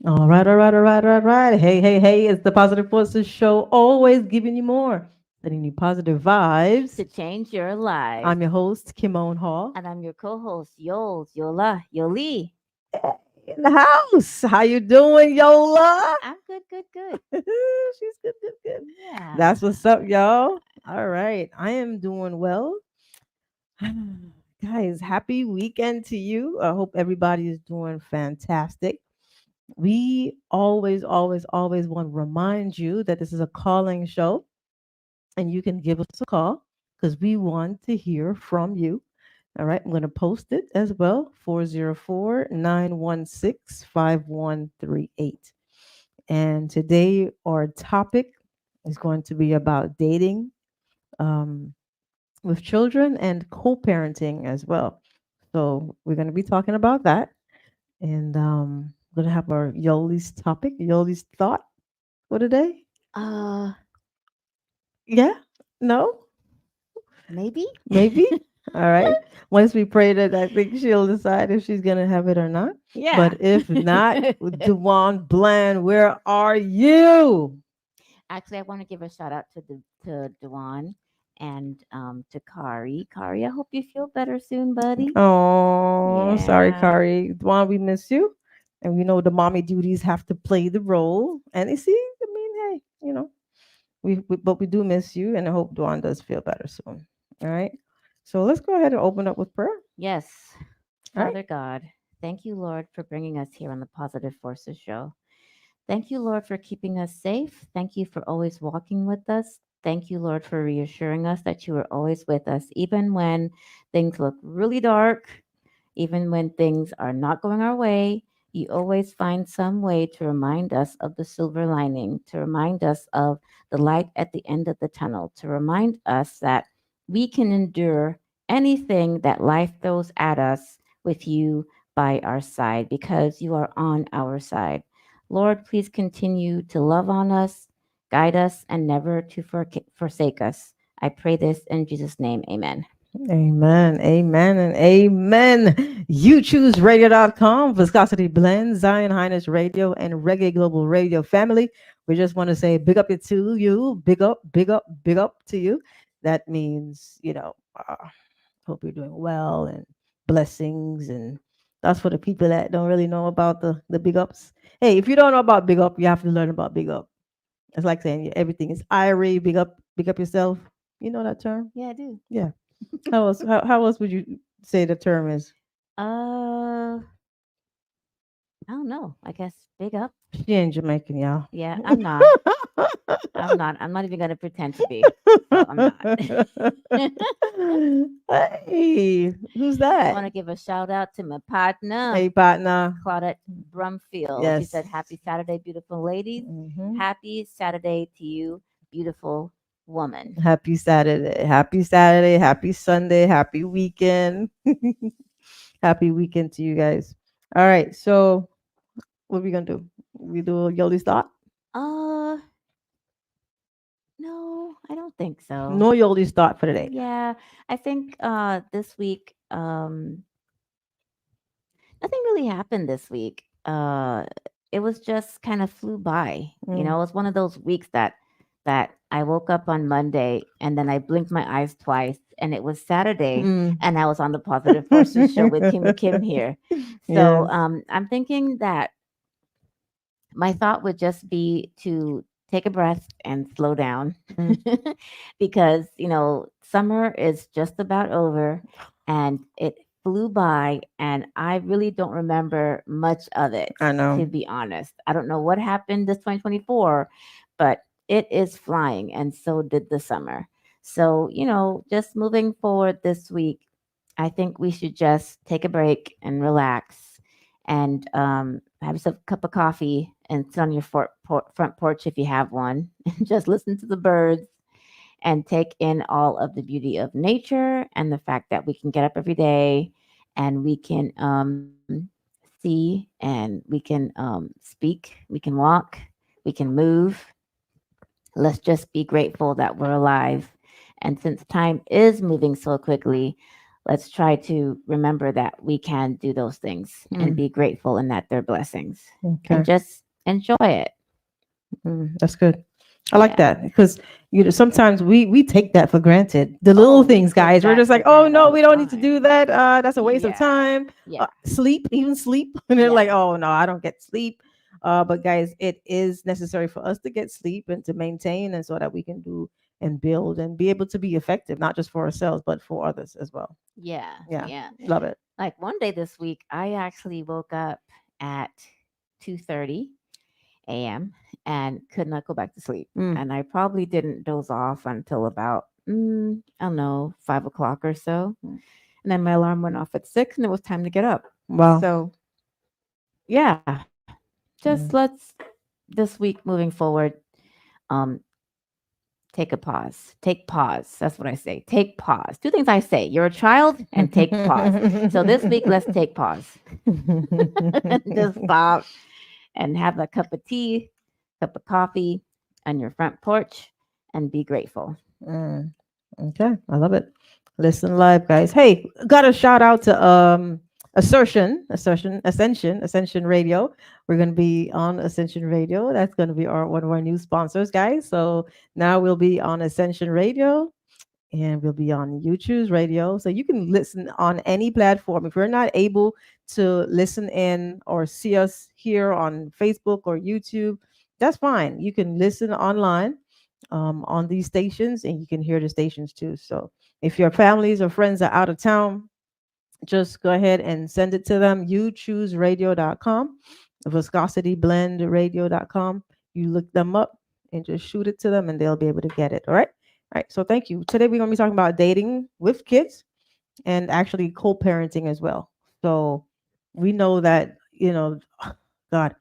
All right, all right, all right, all right, all right. Hey, hey, hey, it's the Positive Forces Show, always giving you more, sending you positive vibes. To change your life. I'm your host, Kimone Hall. And I'm your co-host, Yola, Yoli. In the house. How you doing, Yola? I'm good, good, good. She's good, good, good. Yeah. That's what's up, y'all. All right, I am doing well. Guys, happy weekend to you. I hope everybody is doing fantastic. We always, always, always want to remind you that this is a calling show and you can give us a call because we want to hear from you. All right, I'm going to post it as well, 404-916-5138. And today our topic is going to be about dating um, with children and co-parenting as well. So we're going to be talking about that. And we're going to have our Yoli's topic, Yoli's thought for today. Uh, Yeah? No? maybe? Maybe? All right. Once we pray that, I think she'll decide if she's going to have it or not. Yeah. But if not, Dewan Bland, where are you? Actually, I want to give a shout out to Dewan and to Kari. Kari, I hope you feel better soon, buddy. Oh, sorry, Yeah. Kari. Dewan, we miss you. And we know the mommy duties have to play the role. And you see, I mean, hey, but we do miss you. And I hope Dewan does feel better soon. All right. So let's go ahead and open up with prayer. Yes. All right. Father God, thank you, Lord, for bringing us here on the Positive Forces show. Thank you, Lord, for keeping us safe. Thank you for always walking with us. Thank you, Lord, for reassuring us that you are always with us, even when things look really dark, even when things are not going our way. You always find some way to remind us of the silver lining, to remind us of the light at the end of the tunnel, to remind us that we can endure anything that life throws at us with you by our side because you are on our side. Lord, please continue to love on us, guide us, and never to forsake us. I pray this in Jesus' name. Amen. Amen, amen, and amen. You choose radio.com, Viscosity Blend, Zion Highness Radio, and Reggae Global Radio family. We just want to say big up it to you. Big up, big up, big up to you. That means, hope you're doing well and blessings. And that's for the people that don't really know about the big ups. Hey, if you don't know about big up, you have to learn about big up. It's like saying everything is Irie, big up yourself. You know that term? Yeah, I do. Yeah. How else would you say the term is? Uh, I don't know. I guess big up. She ain't Jamaican, y'all. Yeah, I'm not. I'm not. I'm not even gonna pretend to be. So I'm not. I Hey, who's that? want to give a shout out to my partner, Hey, partner. Claudette Brumfield. She Yes. said, "Happy Saturday, beautiful ladies. Hmm. Happy Saturday to you, beautiful woman." Happy Saturday. Happy Saturday. Happy Sunday. Happy weekend. Happy weekend to you guys. All right. So, what are we gonna do? We do a Yoli thought? Uh, no, I don't think so. No Yoli thought for today. Yeah, I think this week nothing really happened this week. It was just kind of flew by. You Mm. know, it was one of those weeks that I woke up on Monday and then I blinked my eyes twice and it was Saturday Mm. and I was on the Positive Forces show with Kim here. So Yes. I'm thinking that my thought would just be to take a breath and slow down Mm. because summer is just about over and it flew by and I really don't remember much of it, I to know. be honest. I don't know what happened this 2024, but it is flying and so did the summer. So just moving forward this week, I think we should just take a break and relax and have yourself a cup of coffee and sit on your front porch if you have one and just listen to the birds and take in all of the beauty of nature and the fact that we can get up every day and we can see and we can speak, we can walk, we can move. Let's just be grateful that we're alive. And since time is moving so quickly, let's try to remember that we can do those things and Mm, be grateful and that they're blessings and okay. just enjoy it. That's good. I like Yeah. that because sometimes we take that for granted. The little Oh, we things, take guys. We're that just for like, oh granted no, all the we don't need to do time. that. That's a waste of Yeah. time. Yeah. Sleep, even sleep, and they're like, Yeah. oh no, I don't get sleep. But guys, it is necessary for us to get sleep and to maintain, and so that we can do and build and be able to be effective, not just for ourselves but for others as well. Yeah. Yeah, Yeah. love it. Like one day this week, I actually woke up at 2:30 a.m. and could not go back to sleep. Mm, And I probably didn't doze off until about, I don't know, 5 o'clock or so. mm. And then my alarm went off at 6 and it was time to get up. Wow. So, yeah, just let's Mm. this week moving forward, um, take a pause. Take pause. That's what I say. Take pause. Two things I say. You're a child and take pause. So this week, let's take pause. Just stop and have a cup of tea, cup of coffee on your front porch and be grateful. Mm. Okay, I love it. Listen live, guys. Hey, got a shout out to Ascension Radio. We're gonna be on Ascension Radio. That's gonna be our one of our new sponsors, guys. So now we'll be on Ascension Radio and we'll be on YouTube's radio. So you can listen on any platform. If you're not able to listen in or see us here on Facebook or YouTube, that's fine. You can listen online on these stations and you can hear the stations too. So if your families or friends are out of town, just go ahead and send it to them. You choose radio.com, viscosityblendradio.com. You look them up and just shoot it to them and they'll be able to get it. All right. All right. So thank you. Today we're going to be talking about dating with kids and actually co parenting as well. So we know that, God,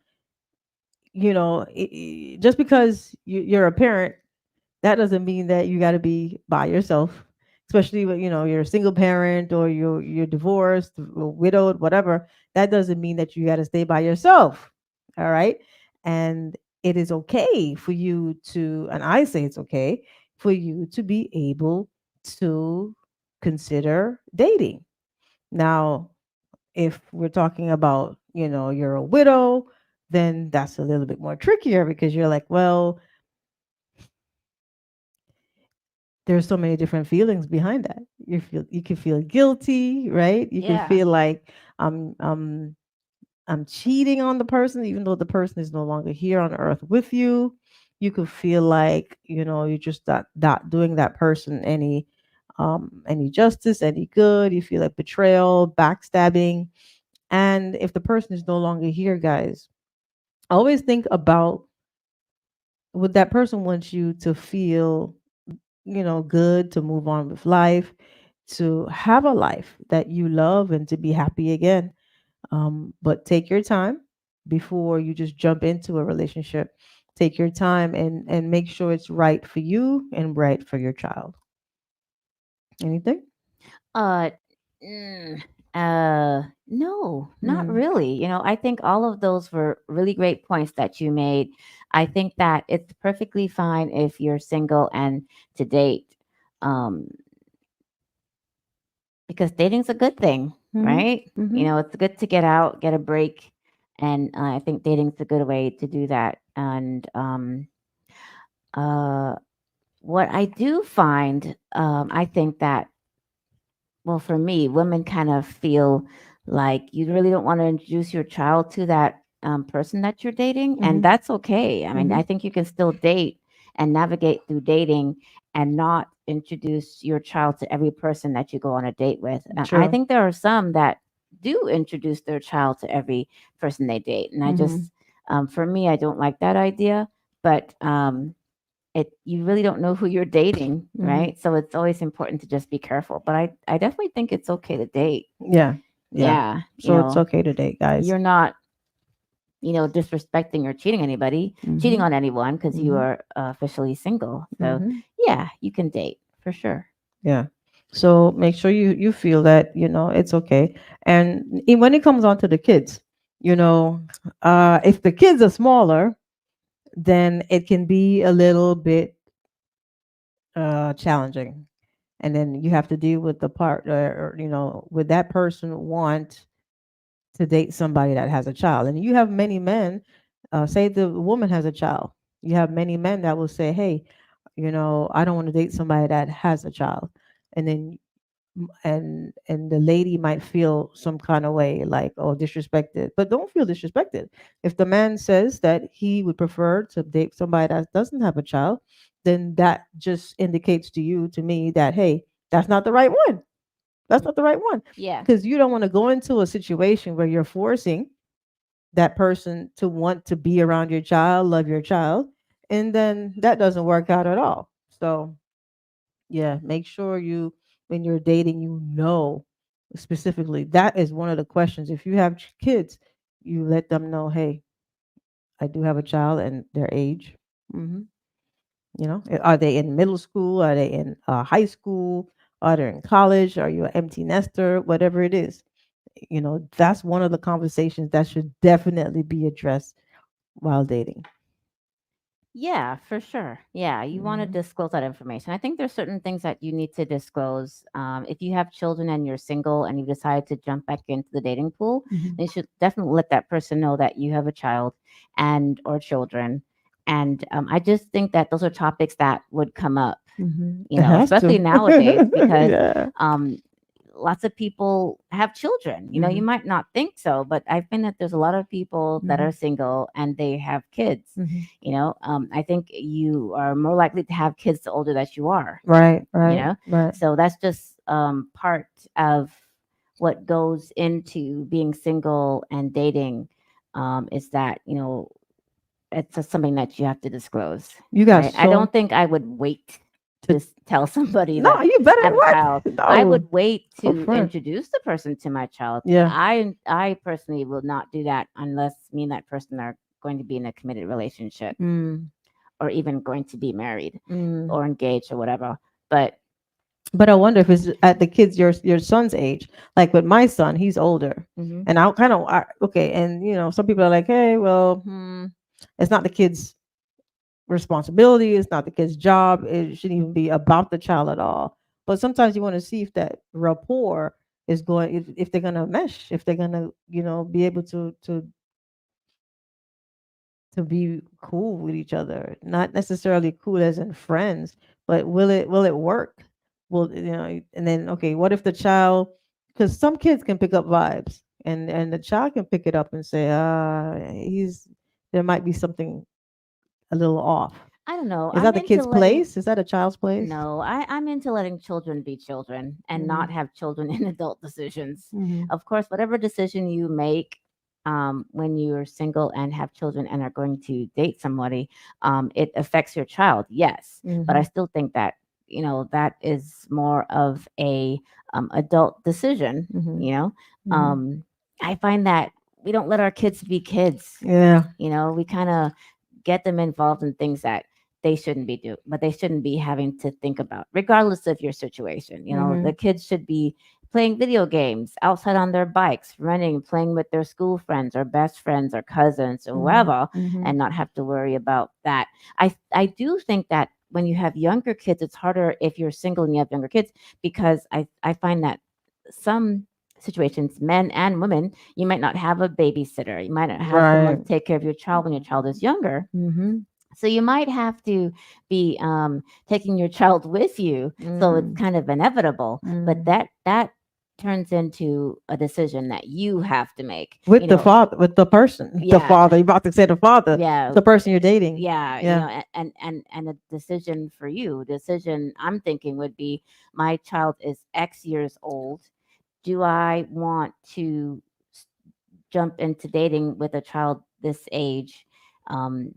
just because you're a parent, that doesn't mean that you got to be by yourself, especially when you're a single parent or you're divorced or widowed, whatever. That doesn't mean that you got to stay by yourself. All right. And it is okay for you to, and I say it's okay for you to be able to consider dating. Now, if we're talking about, you're a widow, then that's a little bit more trickier because you're like, well, there's so many different feelings behind that. You can feel guilty, right? You can Yeah. feel like I'm um I'm cheating on the person even though the person is no longer here on earth with you. You could feel like, you're just not doing that person any justice, any good. You feel like betrayal, backstabbing. And if the person is no longer here, guys, always think about would that person want you to feel good, to move on with life, to have a life that you love and to be happy again. But take your time before you just jump into a relationship. Take your time and make sure it's right for you and right for your child. Anything? Uh, mm, no, not Mm, really. I think all of those were really great points that you made. I think that it's perfectly fine if you're single and to date, um, because dating's a good thing, mm-hmm, right? mm-hmm, It's good to get out, get a break, and I think dating's a good way to do that. And uh, what I do find, I think that well, for me, women kind of feel like you really don't want to introduce your child to that person that you're dating, and mm-hmm, that's okay. I mean, mm-hmm. I think you can still date and navigate through dating and not introduce your child to every person that you go on a date with. I True. think there are some that do introduce their child to every person they date, and Mm-hmm, for me, I don't like that idea. But it you really don't know who you're dating, mm-hmm. right? So it's always important to just be careful. But I definitely think it's okay to date. Yeah, yeah. Yeah, So it's okay to date, guys. you're not disrespecting or cheating Mm-hmm, on anyone because you mm-hmm, are officially single. So mm-hmm. yeah, you can date for sure. Yeah. So make sure you feel that, it's okay. And when it comes on to the kids, you know, if the kids are smaller, then it can be a little bit challenging. and then you have to deal with the part, or with that person want to date somebody that has a child. And you have many men, say the woman has a child, you have many men that will say, hey, I don't want to date somebody that has a child. And then and the lady might feel some kind of way, like, oh, disrespected. But don't feel disrespected. If the man says that he would prefer to date somebody that doesn't have a child, then that just indicates to you, to me, that, hey, that's not the right one. That's not the right one. Yeah. Because you don't want to go into a situation where you're forcing that person to want to be around your child, love your child, and then that doesn't work out at all. So yeah, make sure you, when you're dating, specifically. That is one of the questions. If you have kids, you let them know, hey, I do have a child and their age. hmm are they in middle school? Are they in high school? Are they in college? Are you an empty nester? Whatever it is, that's one of the conversations that should definitely be addressed while dating. Yeah, for sure. Yeah, you want to hmm disclose that information. I think there's certain things that you need to disclose. If you have children and you're single and you decide to jump back into the dating pool, hmm then you should definitely let that person know that you have a child and or children. And I just think that those are topics that would come up, It has especially to. nowadays because Yeah. um, lots of people have children. You hmm might not think so, but I find that there's a lot of people that hmm are single and they have kids. hmm I think you are more likely to have kids the older that you are. Right, You right, know, right. so that's just part of what goes into being single and dating. Is that it's just something that you have to disclose, You got right? I so don't think I would wait to. to tell somebody No, that you better I have a what? child. I No, would wait to upfront. introduce the person to my child. Yeah. I personally will not do that unless me and that person are going to be in a committed relationship Mm, or even going to be married mm. or engaged or whatever. But But I wonder if it's at the kids your son's age. Like with my son, he's older, mhm. and I kind of okay. And some people are like, hey, well, it's not the kid's responsibility. It's not the kid's job. It shouldn't even be about the child at all. But sometimes you want to see if that rapport is going, if they're gonna mesh, if they're gonna, be able to be cool with each other. Not necessarily cool as in friends, but will it work? Will and then, okay, what if the child, because some kids can pick up vibes, and the child can pick it up and say, he's there might be something a little off. I don't know. Is I'm that the into kid's letting place? Is that a child's place? No, I'm into letting children be children and not Mhm. have children in adult decisions. Mhm. Of course, whatever decision you make when you're single and have children and are going to date somebody, it affects your child, yes. But I Mhm. still think that, that is more of a adult decision, Mhm. you know. Mhm. Um, I find that we don't let our kids be kids. Yeah. We kind of get them involved in things that they shouldn't be doing, but they shouldn't be having to think about, regardless of your situation. The Mhm. kids should be playing video games outside on their bikes, running, playing with their school friends or best friends or cousins or Mhm. whoever, Mhm. and not have to worry about that. I do think that when you have younger kids, it's harder if you're single and you have younger kids because I find that some situations, men and women, you might not have a babysitter. You might not have someone Right. to take care of your child when your child is younger. Mhm. So you might have to be taking your child with you. So it's Mm. kind of inevitable. But Mm. that turns into a decision that you have to make. With the father, with the person, the Yeah, father. You about to say the father, yeah, the person you're dating. yeah. Yeah. And a decision for you. Decision I'm thinking would be my child is X years old. Do I want to jump into dating with a child this age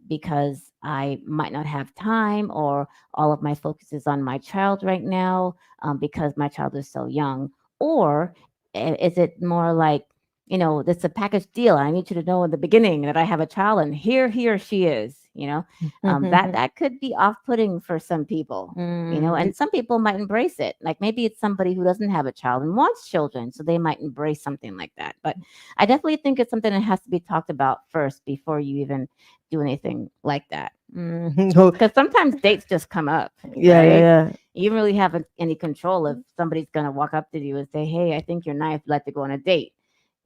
because I might not have time or all of my focus is on my child right now because my child is so young? Or is it more like, it's a package deal? I need you to know in the beginning that I have a child and here he or she is. you know. That could be off-putting for some people, you know, and some people might embrace it. Like maybe it's somebody who doesn't have a child and wants children, so they might embrace something like that. But I definitely think it's something that has to be talked about first before you even do anything like that. Oh, Because sometimes dates just come up, yeah, yeah, right? yeah. You don't really have any control if somebody's gonna walk up to you and say, "Hey, I think you're nice. I'd like to go on a date."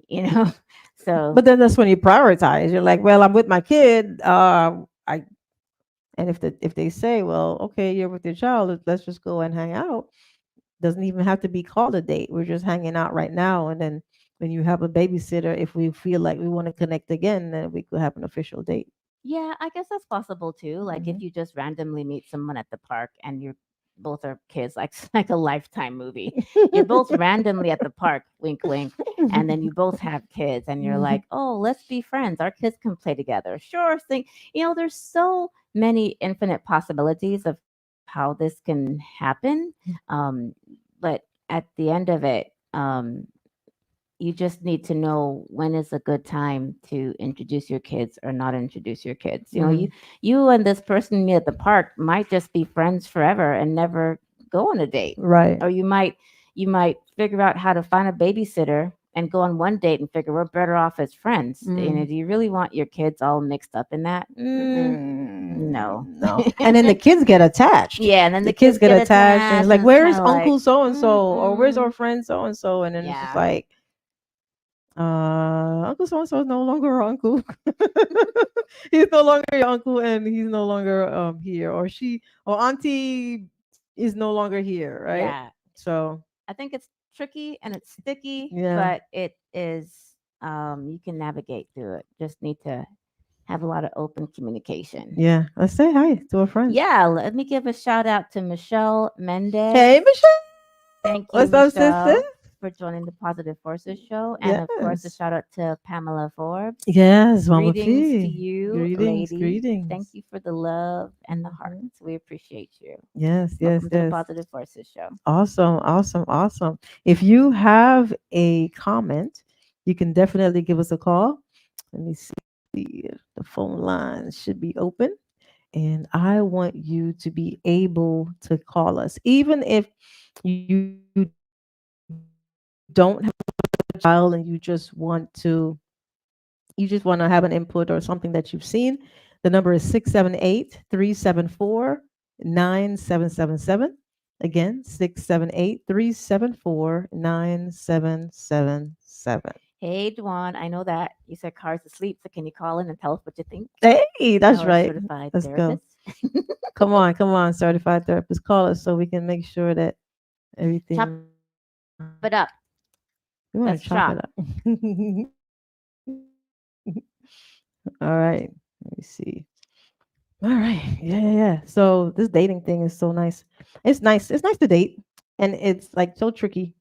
You know, so But then that's when you prioritize. You're like, well, I'm with my kid. I and if they say, well, okay, you're with your child, let's just go and hang out. Doesn't even have to be called a date. We're just hanging out right now, and then when you have a babysitter, if we feel like we want to connect again, then we could have an official date. yeah, I guess that's possible too. Like if Hmm. you just randomly meet someone at the park and you're both are kids, like like a Lifetime movie. You're both randomly at the park, wink, wink, and then you both have kids, and you're like, "Oh, let's be friends. Our kids can play together." Sure thing. You know, there's so many infinite possibilities of how this can happen. But at the end of it, you just need to know when is a good time to introduce your kids or not introduce your kids. You know, Mm, you and this person you meet at the park might just be friends forever and never go on a date. right. Or you might figure out how to find a babysitter and go on one date and figure we're better off as friends. You know, Mm. do you really want your kids all mixed up in that? No. No. And then the kids get attached. Yeah, and then The the kids kids get get attached, and it's attached, like, and it's kind where's of like, Uncle so and so, or where's our mm-mm. friend so and so, and then it's just Yeah. like, Uncle so and so is no longer our uncle. He's no longer your uncle, and he's no longer here, or she or auntie is no longer here, right? Yeah. So I think it's tricky and it's sticky, yeah, but it is you can navigate through it. Just need to have a lot of open communication. yeah. Let's say hi to our friends. Yeah, let me give a shout out to Michelle Mendez. Hey, Michelle. Thank you, What's up, sister? Michelle, for joining the Positive Forces show. And of course, a Yes. shout out to Pamela Forbes. Yes, Mama Greetings to P. you, Greetings, lady. Thank greetings. you for the love and the hearts. Mhm. We appreciate you. Yes, yes, Welcome to the yes. Positive Forces show. Awesome, awesome, awesome. If you have a comment, you can definitely give us a call. Let me see. The phone lines should be open. And I want you to be able to call us. Even if you don't have a child and you just want to have an input or something that you've seen, the number is 678-374-9777. Again, 678-374-9777. Hey, Dwan, I know that you said Car's asleep, so can you call in and tell us what you think? Hey, that's Our right. certified Let's go. therapist. Come on, certified therapist. Call us so we can make sure that everything Chop it up. we want to Let's chop it chop. up. All right. Let me see. All right. Yeah, yeah, yeah. So this dating thing is so nice. It's nice. It's nice to date. And it's like so tricky.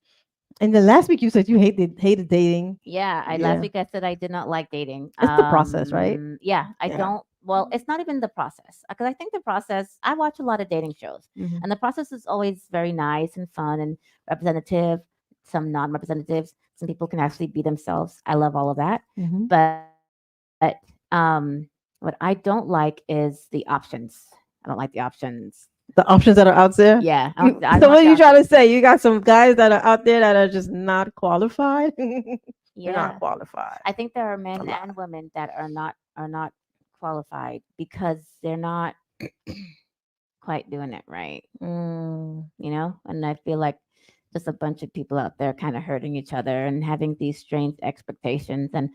And then last week you said you hated dating. Yeah, I last Yeah. week I said I did not like dating. It's the process, right? Yeah, I Yeah. don't. Well, it's not even the process because I think the process. I watch a lot of dating shows, Hmm. and the process is always very nice and fun and representative. Some non-representatives. Some people can actually be themselves. I love all of that, Hmm. but what I don't like is the options. I don't like the options. The options that are out there. Yeah, I don't So like what the are you trying options. to say? You got some guys that are out there that are just not qualified. They're not Yeah, qualified. I think there are A men lot. and women that are not qualified because they're not quite doing it right, Mm. you know? And I feel like just a bunch of people out there kind of hurting each other and having these strange expectations. And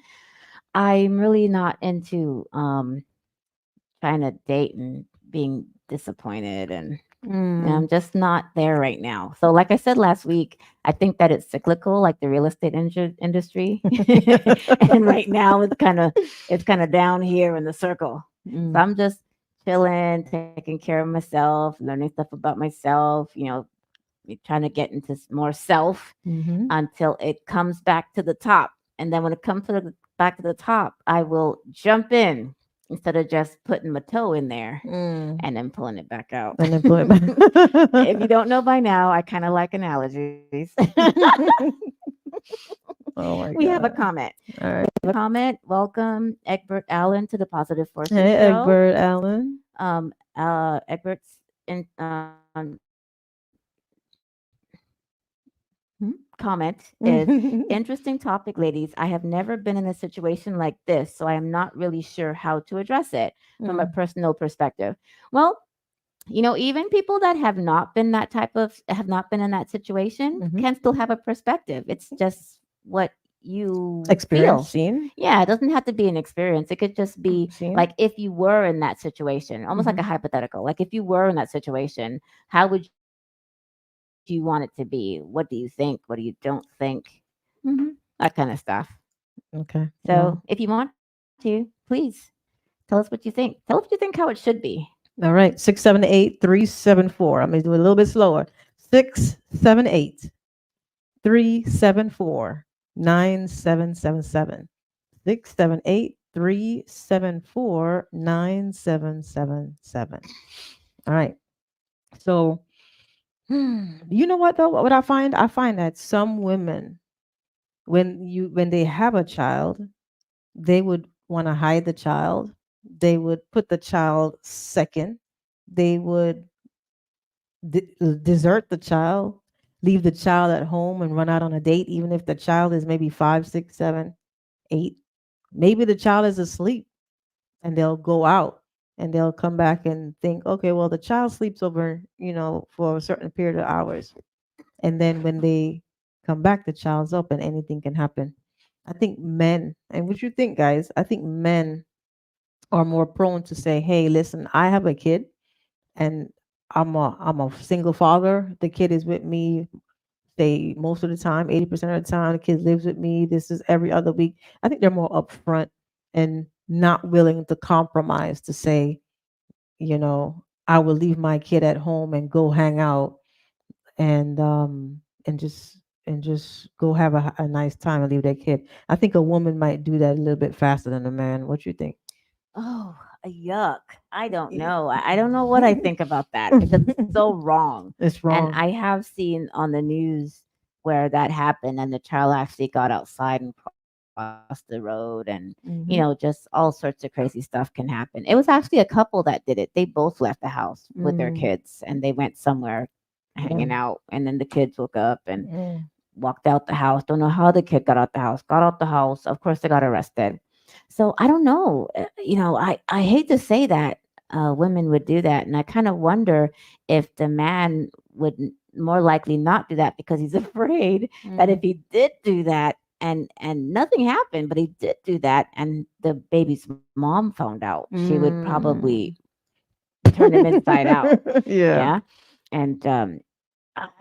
I'm really not into trying to date and being disappointed and Mm. I'm just not there right now. So, like I said last week, I think that it's cyclical, like the real estate industry, and right now it's kind of down here in the circle. So Mm. I'm just chilling, taking care of myself, learning stuff about myself. Trying to get into more self Mhm. until it comes back to the top. And then when it comes back to the top, I will jump in instead of just putting my toe in there Mm. and then pulling it back out. Unemployment. If you don't know by now, I kind of like analogies. Oh my We have a God. comment. All right. Comment. Welcome, Egbert Allen, to the Positive Forces Hey, Show. Egbert Allen. Egbert's comment is interesting topic, ladies. I have never been in a situation like this, so I am not really sure how to address it from a Mm, personal perspective. Well, even people that have not been in that situation mhm. can still have a perspective. It's just what you Experience, feel. seen, Yeah, it doesn't have to be an experience. It could just be seen. like if you were in that situation, almost like Hmm. a hypothetical. Like if you were in that situation, how would you want it to be? What do you think? What do you don't think? That kind of stuff. Okay. So if Well, you want to, please tell us what you think. Tell us what you think how it should be. all right. 678-374. I'm gonna do it a little bit slower. 678-374-9777. 678-374-9777. All right. So, you know what though? What I find? I find that some women, when they have a child, they would want to hide the child. They would put the child second. They would desert the child, leave the child at home and run out on a date, even if the child is maybe 5, 6, 7, 8. Maybe the child is asleep and they'll go out and they'll come back and think, okay, well, the child sleeps over, for a certain period of hours. And then when they come back, the child's up and anything can happen. I think men, and what you think, guys, I think men are more prone to say, hey, listen, I have a kid and I'm a single father. The kid is with me, say most of the time, 80% of the time, the kid lives with me. This is every other week. I think they're more upfront and not willing to compromise to say, I will leave my kid at home and go hang out and just go have a nice time and leave their kid. I think a woman might do that a little bit faster than a man. What you think? Oh, a yuck. I don't know. I don't know what I think about that because it's so wrong. It's And wrong. I have seen on the news where that happened and the child actually got outside and crossed the road and, Hmm. just all sorts of crazy stuff can happen. It was actually a couple that did it. They both left the house with their Mm, kids and they went somewhere yeah. hanging out. And then the kids woke up and Mm, walked out the house. Don't know how the kid got out the house. Got out the house. Of course, they got arrested. So I don't know. I hate to say that women would do that, and I kind of wonder if the man would more likely not do that because he's afraid that if mm, he did do that and nothing happened, but he did do that, and the baby's mom found out, she would probably mm. turn him inside out. Yeah. Yeah, and I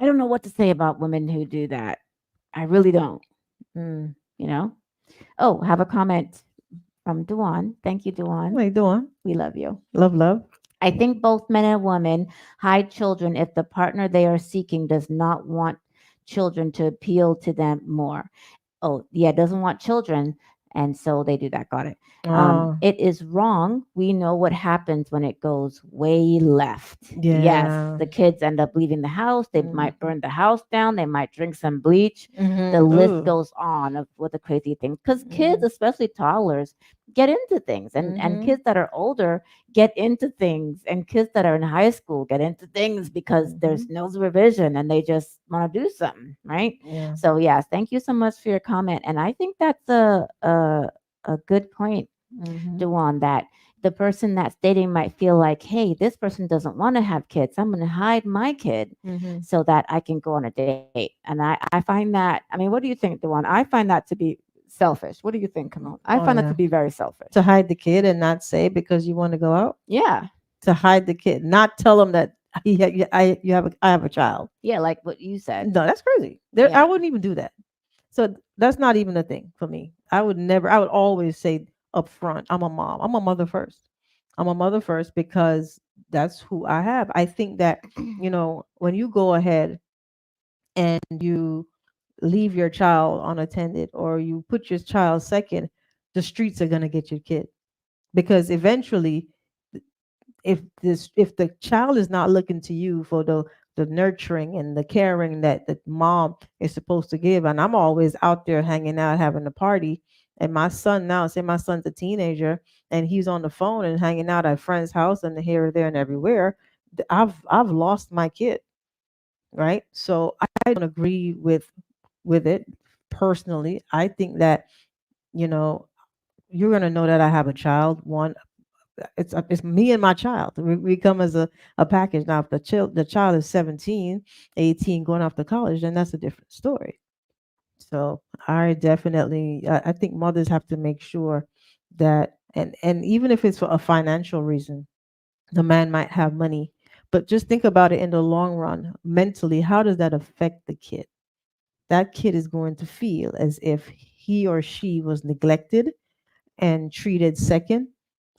don't know what to say about women who do that. I really don't. Mm. You know. Oh, have a comment from Duan. Thank you, How Duan. you doing? We love you. Love, love. I think both men and women hide children if the partner they are seeking does not want children to appeal to them more. Oh, yeah, doesn't want children. And so they do that. Got it. Oh, It is wrong. We know what happens when it goes way left. Yes, yeah. the kids end up leaving the house. They might Mm-hmm. burn the house down. They might drink some bleach. The Mm-hmm. list Ooh. goes on of what the crazy things. Because kids, Mm-hmm. especially toddlers, get into things, and Mm-hmm. kids that are older get into things, and kids that are in high school get into things because Mm-hmm. there's no supervision and they just want to do something, right? Yeah. So yes, thank you so much for your comment, and I think that's a good point, Mm-hmm. Duan, that the person that's dating might feel like, hey, this person doesn't want to have kids. I'm going to hide my kid Mm-hmm. so that I can go on a date. And I find that, I mean, what do you think, Duan? I find that to be selfish. What do you think, Kimon? I Oh find that to yeah. be very To selfish. hide the kid and not say because you want to go out. Yeah. To hide the kid, not tell him that I have a child. Yeah, like what you said. No, that's crazy. There, I Yeah. wouldn't even do that. So that's not even a thing for me. I would never. I would always say up front, I'm a mom. I'm a mother first. I'm a mother first because that's who I have. I think that when you go ahead and you leave your child unattended or you put your child second, the streets are gonna get your kid because eventually if the child is not looking to you for the nurturing and the caring that the mom is supposed to give. And I'm always out there hanging out, having a party. And my son now, say my son's a teenager and he's on the phone and hanging out at friends' house and here, there, and everywhere. I've lost my kid, right? So I don't agree with it personally. I think that, you know, you're gonna know that I have a child. One, it's me and my child. We come as a package. Now, if the child is 17, 18, going off to college, then that's a different story. So I definitely, I think mothers have to make sure that, and even if it's for a financial reason, the man might have money, but just think about it in the long run. Mentally, how does that affect the kid? That kid is going to feel as if he or she was neglected and treated second,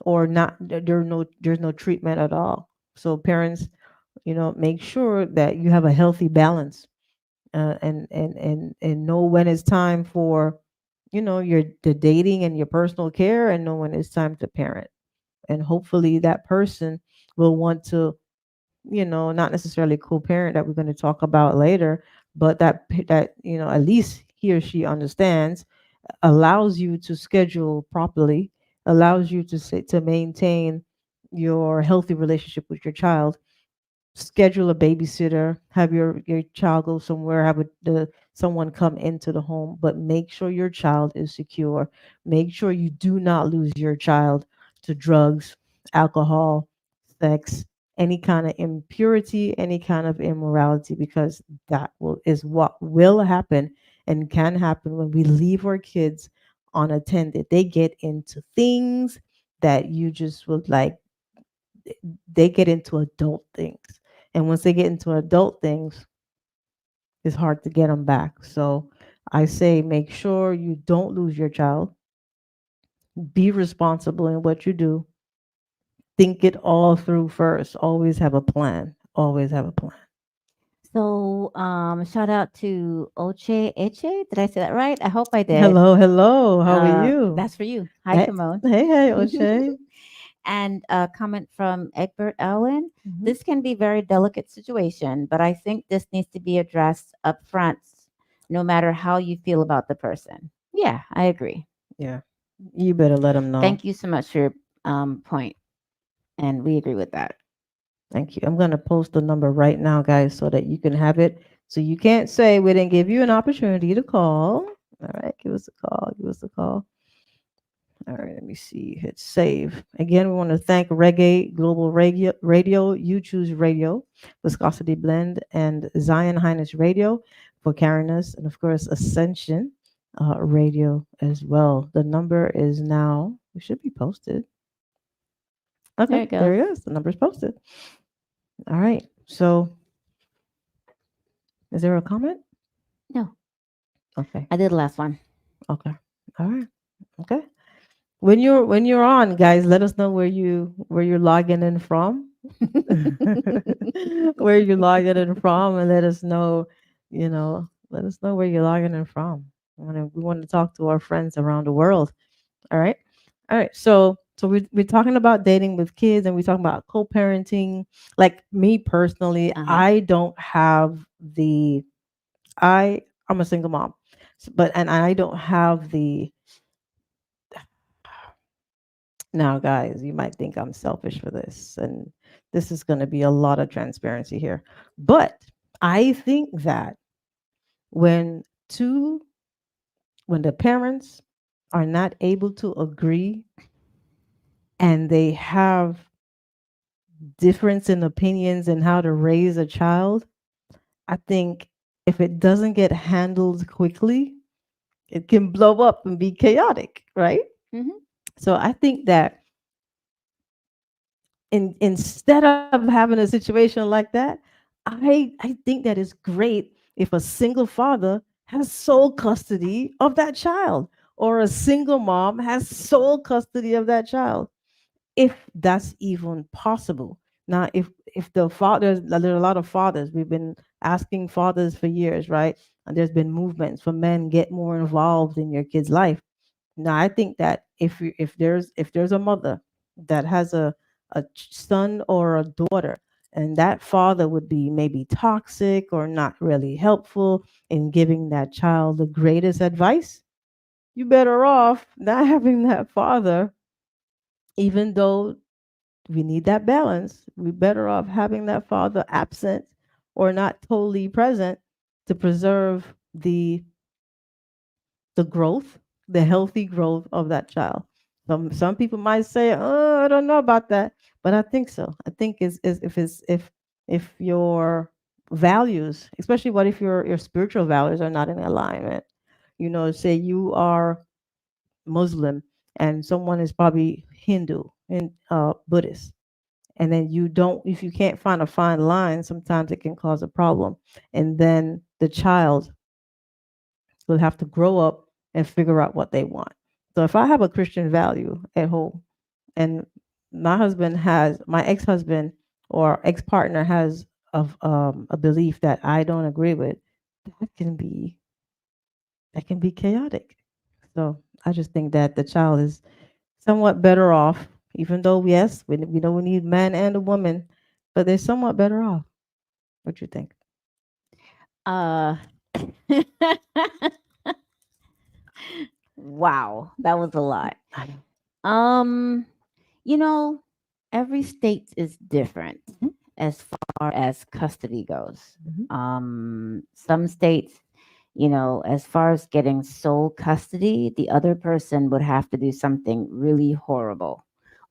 or not. There's no treatment at all. So parents, make sure that you have a healthy balance, and know when it's time for, your the dating and your personal care, and know when it's time to parent. And hopefully that person will want to, not necessarily co-parent, that we're going to talk about later, but that at least he or she understands, allows you to schedule properly, allows you to maintain your healthy relationship with your child. Schedule a babysitter, have your child go somewhere, have someone come into the home, but make sure your child is secure. Make sure you do not lose your child to drugs, alcohol, sex, any kind of impurity, any kind of immorality, because that is what will happen and can happen when we leave our kids unattended. They get into things that you just would like, they get into adult things. And once they get into adult things, it's hard to get them back. So I say make sure you don't lose your child. Be responsible in what you do. Think it all through first. Always have a plan. Always have a plan. So, shout out to Oche Eche. Did I say that right? I hope I did. Hello, hello. How are you? That's for you. Hi, Hey, Kimone. hey, hey, O'Shea. And a comment from Egbert Owen. Hmm. This can be very delicate situation, but I think this needs to be addressed up front, no matter how you feel about the person. Yeah, I agree. Yeah, you better let them know. Thank you so much for your point, and we agree with that. Thank you. I'm going to post the number right now, guys, so that you can have it. So you can't say we didn't give you an opportunity to call. All right, give us a call. Give us a call. All right, let me see. Hit save. Again, we want to thank Reggae Global Radio, You Choose Radio, Viscosity Blend, and Zion Highness Radio for carrying us, and of course, Ascension Radio as well. The number is now, it should be posted. There Okay, it goes. there it is. The number's posted. All right. So, is there a comment? No, Okay. I did the last one. Okay. All right. Okay. When you're on, guys, let us know where you're logging in from. Where you're logging in from, and let us know where you're logging in from. We want to talk to our friends around the world. All right. All right. So we're talking about dating with kids, and we're talking about co-parenting. Like me personally, Uh huh. I don't have the I'm a single mom. But I don't have the now, guys, you might think I'm selfish for this, and this is going to be a lot of transparency here. But I think that when two, when the parents are not able to agree and they have difference in opinions in how to raise a child, I think if it doesn't get handled quickly, it can blow up and be chaotic, right? Hmm. So I think that instead of having a situation like that, I think that it's great if a single father has sole custody of that child, or a single mom has sole custody of that child, if that's even possible. Now, if the fathers, there are a lot of fathers, we've been asking fathers for years, right? And there's been movements for men, get more involved in your kid's life. Now, I think that if there's a mother that has a son or a daughter, and that father would be maybe toxic or not really helpful in giving that child the greatest advice, you better off not having that father, even though we need that balance. We better off having that father absent or not totally present to preserve the growth, the healthy growth of that child. Some people might say, "Oh, I don't know about that," but I think so. I think is if your values, especially what if your spiritual values are not in alignment. Say you are Muslim and someone is probably Hindu and Buddhist, and then you don't, if you can't find a fine line, sometimes it can cause a problem, and then the child will have to grow up and figure out what they want. So if I have a Christian value at home and my ex-husband or ex-partner has a belief that I don't agree with, that can be that can be chaotic. So I just think that the child is somewhat better off, even though yes, we know we need man and a woman, but they're somewhat better off. What you think? Uh, wow, that was a lot. I know. Um, you know, every state is different Mhm, as far as custody goes. mhm, Some states, as far as getting sole custody, the other person would have to do something really horrible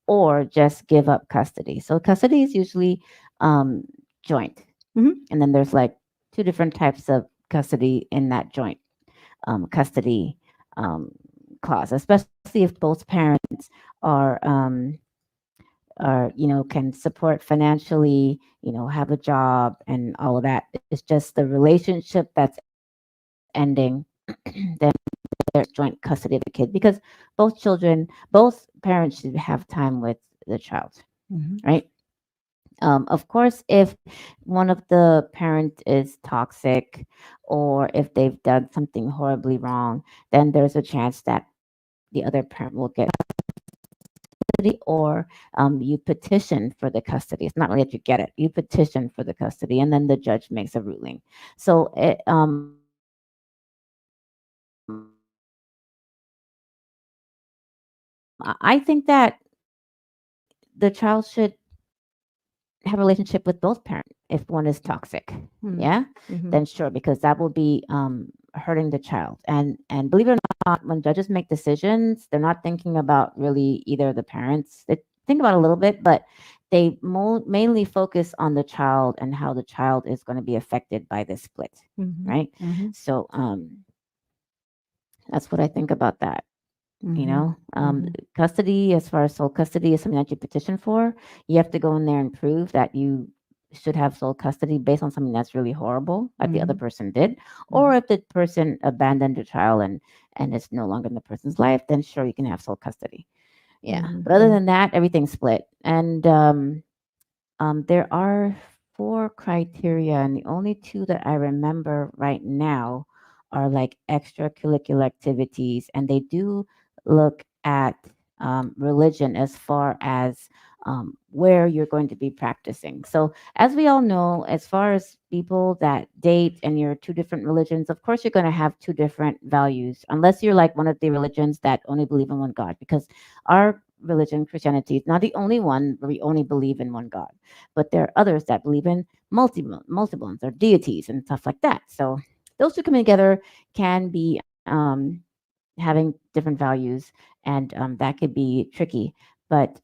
or just give up custody. So custody is usually um, joint. mhm, And then there's like two different types of custody in that joint custody um, clause, especially if both parents are can support financially, have a job and all of that. It's just the relationship that's ending. Then there's joint custody of the kid because both parents should have time with the child, mhm, right? Of course, if one of the parent is toxic or if they've done something horribly wrong, then there's a chance that the other parent will get custody, or you petition for the custody. It's not really that you get it. You petition for the custody, and then the judge makes a ruling. So I think that the child should have a relationship with both parents if one is toxic. Yeah, mhm, then sure, mhm, because that will be hurting the child. And believe it or not, when judges make decisions, they're not thinking about really either the parents. They think about a little bit, but they mainly focus on the child and how the child is going to be affected by this split, mhm, right? mhm, So that's what I think about that. you mhm, know um, mhm, Custody, as far as sole custody, is something that you petition for. You have to go in there and prove that you should have sole custody based on something that's really horrible that the other mhm, person did, or mhm, if the person abandoned the child and it's no longer in the person's life, then sure, you can have sole custody. Yeah, mhm, but other mhm, than that, everything's split. And there are four criteria, and the only two that I remember right now are like extracurricular activities, and they do look at religion as far as where you're going to be practicing. So, as we all know, as far as people that date and you're two different religions, of course, you're going to have two different values, unless you're like one of the religions that only believe in one God, because our religion, Christianity, is not the only one where we only believe in one God, but there are others that believe in multiple ones or deities and stuff like that. So those two coming together can be having different values, and that could be tricky. But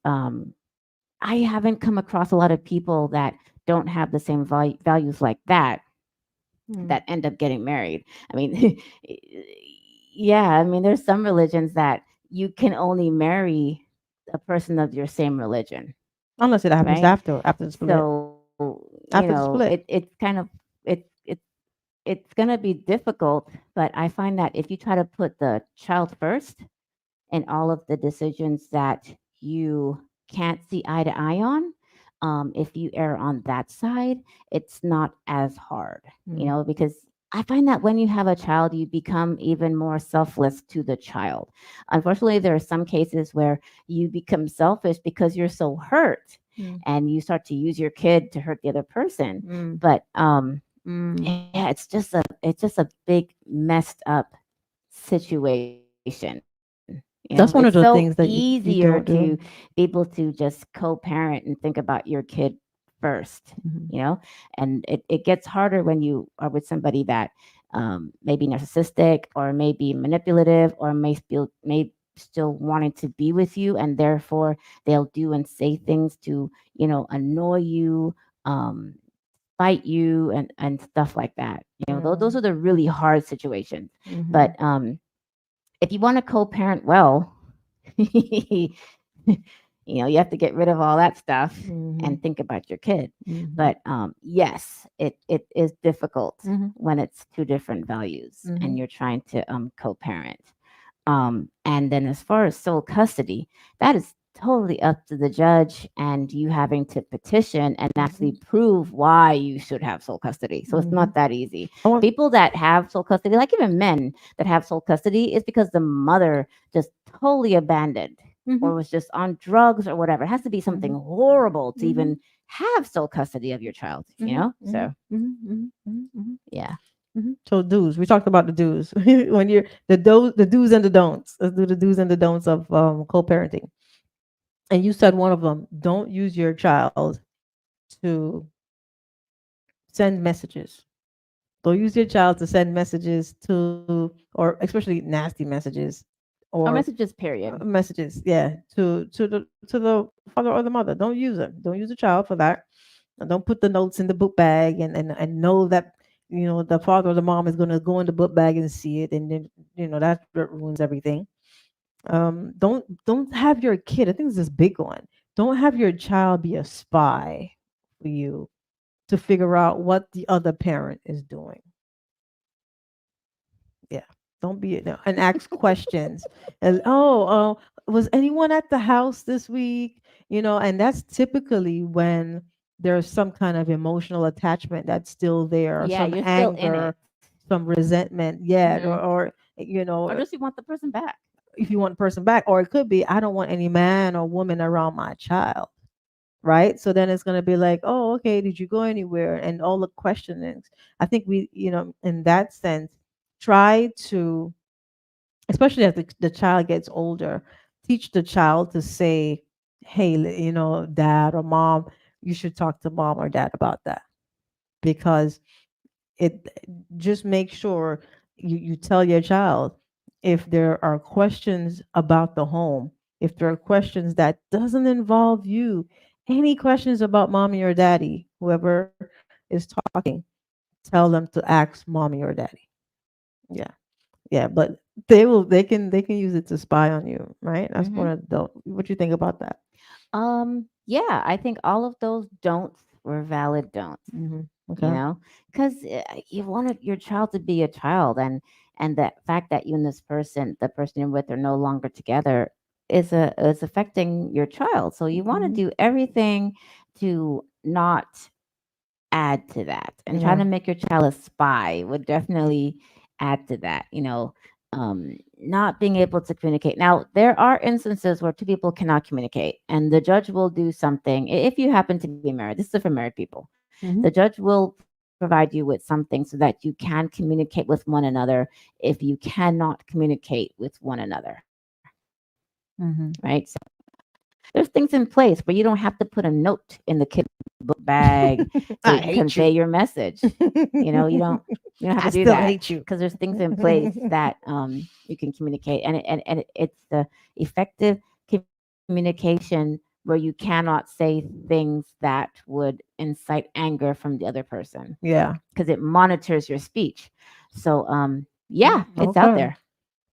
I haven't come across a lot of people that don't have the same values like that end up getting married. I mean, yeah, I mean, there's some religions that you can only marry a person of your same religion, unless it happens right? after the split. So, After the it's split. kind of it's going to be difficult, but I find that if you try to put the child first and all of the decisions that you can't see eye to eye on, if you err on that side, it's not as hard, Mm, because I find that when you have a child, you become even more selfless to the child. Unfortunately, there are some cases where you become selfish because you're so hurt. Mm. and you start to use your kid to hurt the other person. Mm. But Mm. yeah, it's just a big messed up situation. It's so That's one of the things that easier you to don't be do. able to just co-parent and think about your kid first, Mhm. and it gets harder when you are with somebody that may be narcissistic or may be manipulative or may still wanting to be with you, and therefore they'll do and say things to annoy you, um, fight you, and stuff like that. Those Mm. are the really hard situations. But Mhm. if you want to co-parent well, you have to get rid of all that stuff Mhm. and think about your kid. Mhm. But yes, it is difficult Mhm. when it's two different values and Mhm. you're trying to co-parent. And then as far as sole custody, that is totally up to the judge and you having to petition and actually Mhm. prove why you should have sole custody. So it's Mhm. not that easy. I want. People that have sole custody, like even men that have sole custody, is because the mother just totally abandoned or Mhm. was just on drugs or whatever. It has to be something Mhm. horrible to Mhm. even have sole custody of your child, Mhm. Mhm. So Mhm. Mhm. Mhm. Mhm. yeah. So do's. We talked about the do's. When you're the do's and the don'ts. Let's do the do's and the don'ts of co-parenting. And you said one of them. Don't use your child to send messages. Don't use your child to send messages to, or especially nasty messages, Or or messages, period. messages. Yeah, to the father or the mother. Don't use them. Don't use a child for that. And don't put the notes in the book bag and know that the father or the mom is going to go in the book bag and see it, and then that ruins everything. Don't have your kid. I think this is a big one. Don't have your child be a spy for you to figure out what the other parent is doing. Yeah. Don't be no, and ask questions. And was anyone at the house this week? And that's typically when there's some kind of emotional attachment that's still there, or Yeah, some you're still in it. anger, some resentment. Yeah, Hmm. or Or just you want the person back. if you want the person back, or it could be, I don't want any man or woman around my child. Right. So then it's going to be like, oh, okay, did you go anywhere? And all the questionings. I think we, in that sense, try to, especially as the child gets older, teach the child to say, hey, dad or mom, you should talk to mom or dad about that. Because it just make sure you tell your child if there are questions about the home, if there are questions that doesn't involve you, any questions about mommy or daddy, whoever is talking, tell them to ask mommy or daddy. Yeah. Yeah, but they can use it to spy on you, right? That's one Hmm. of the what you think about that. Yeah, I think all of those don'ts were valid don'ts, Hmm. you Okay. know, because you wanted your child to be a child, and the fact that you and the person you're with, are no longer together is affecting your child. So you want to Hmm. do everything to not add to that, and trying Yeah. to make your child a spy would definitely add to that, not being able to communicate. Now there are instances where two people cannot communicate and the judge will do something. If you happen to be married, this is for married people, the Hmm. judge will provide you with something so that you can communicate with one another if you cannot communicate with one another, right? So Hmm. there's things in place where you don't have to put a note in the kid book bag to I hate convey you. your message. You don't have to I do still that hate you. because there's things in place that you can communicate, and it's the effective communication where you cannot say things that would incite anger from the other person Yeah. because it monitors your speech. So yeah, it's out Okay. there.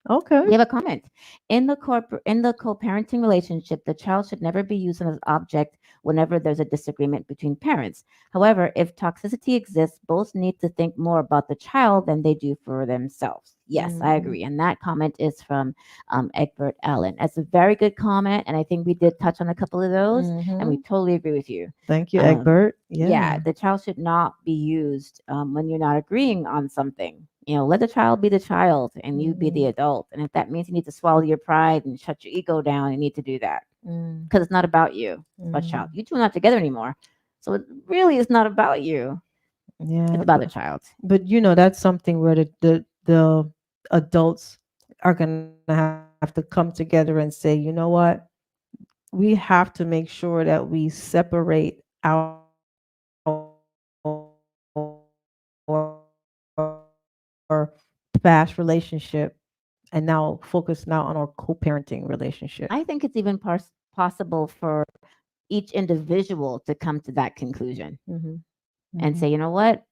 We Okay. have a comment. In the co-parenting relationship, the child should never be used as an object whenever there's a disagreement between parents. However, if toxicity exists, both need to think more about the child than they do for themselves. Yes, I Hmm. agree. And that comment is from Egbert Allen. That's a very good comment, and I think we did touch on a couple of those, and we Hmm. totally agree with you. Thank you, Um, Egbert. yeah, Yeah. the child should not be used when you're not agreeing on something. Let the child be the child and you be the Mhm. adult. And if that means you need to swallow your pride and shut your ego down, you need to do that Mm. because it's not about you. It's about the child. Mm. You two are not together anymore. So it really is not about you. It's Yeah, about the child. but that's something where the adults are gonna have to come together and say, you know what, we have to make sure that we separate our past relationship and now focus now on our co-parenting relationship. I think it's even possible for each individual to come to that conclusion Hmm. and say, Hmm. you know what?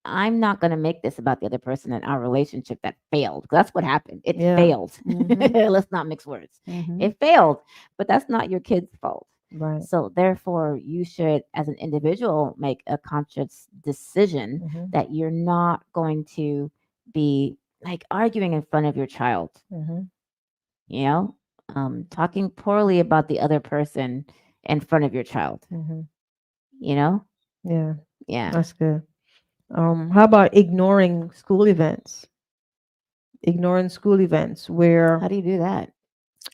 I'm not going to make this about the other person in our relationship that failed. That's what happened. It Yeah. failed. Hmm. Let's not mix words. Hmm. It failed, but that's not your kid's fault. Right. So, therefore, you should, as an individual, make a conscious decision Hmm. that you're not going to be like arguing in front of your child, Hmm. you know, talking poorly about the other person in front of your child, Hmm. you know? Yeah, Yeah. that's good. How about ignoring school events? Ignoring school events How do you do that?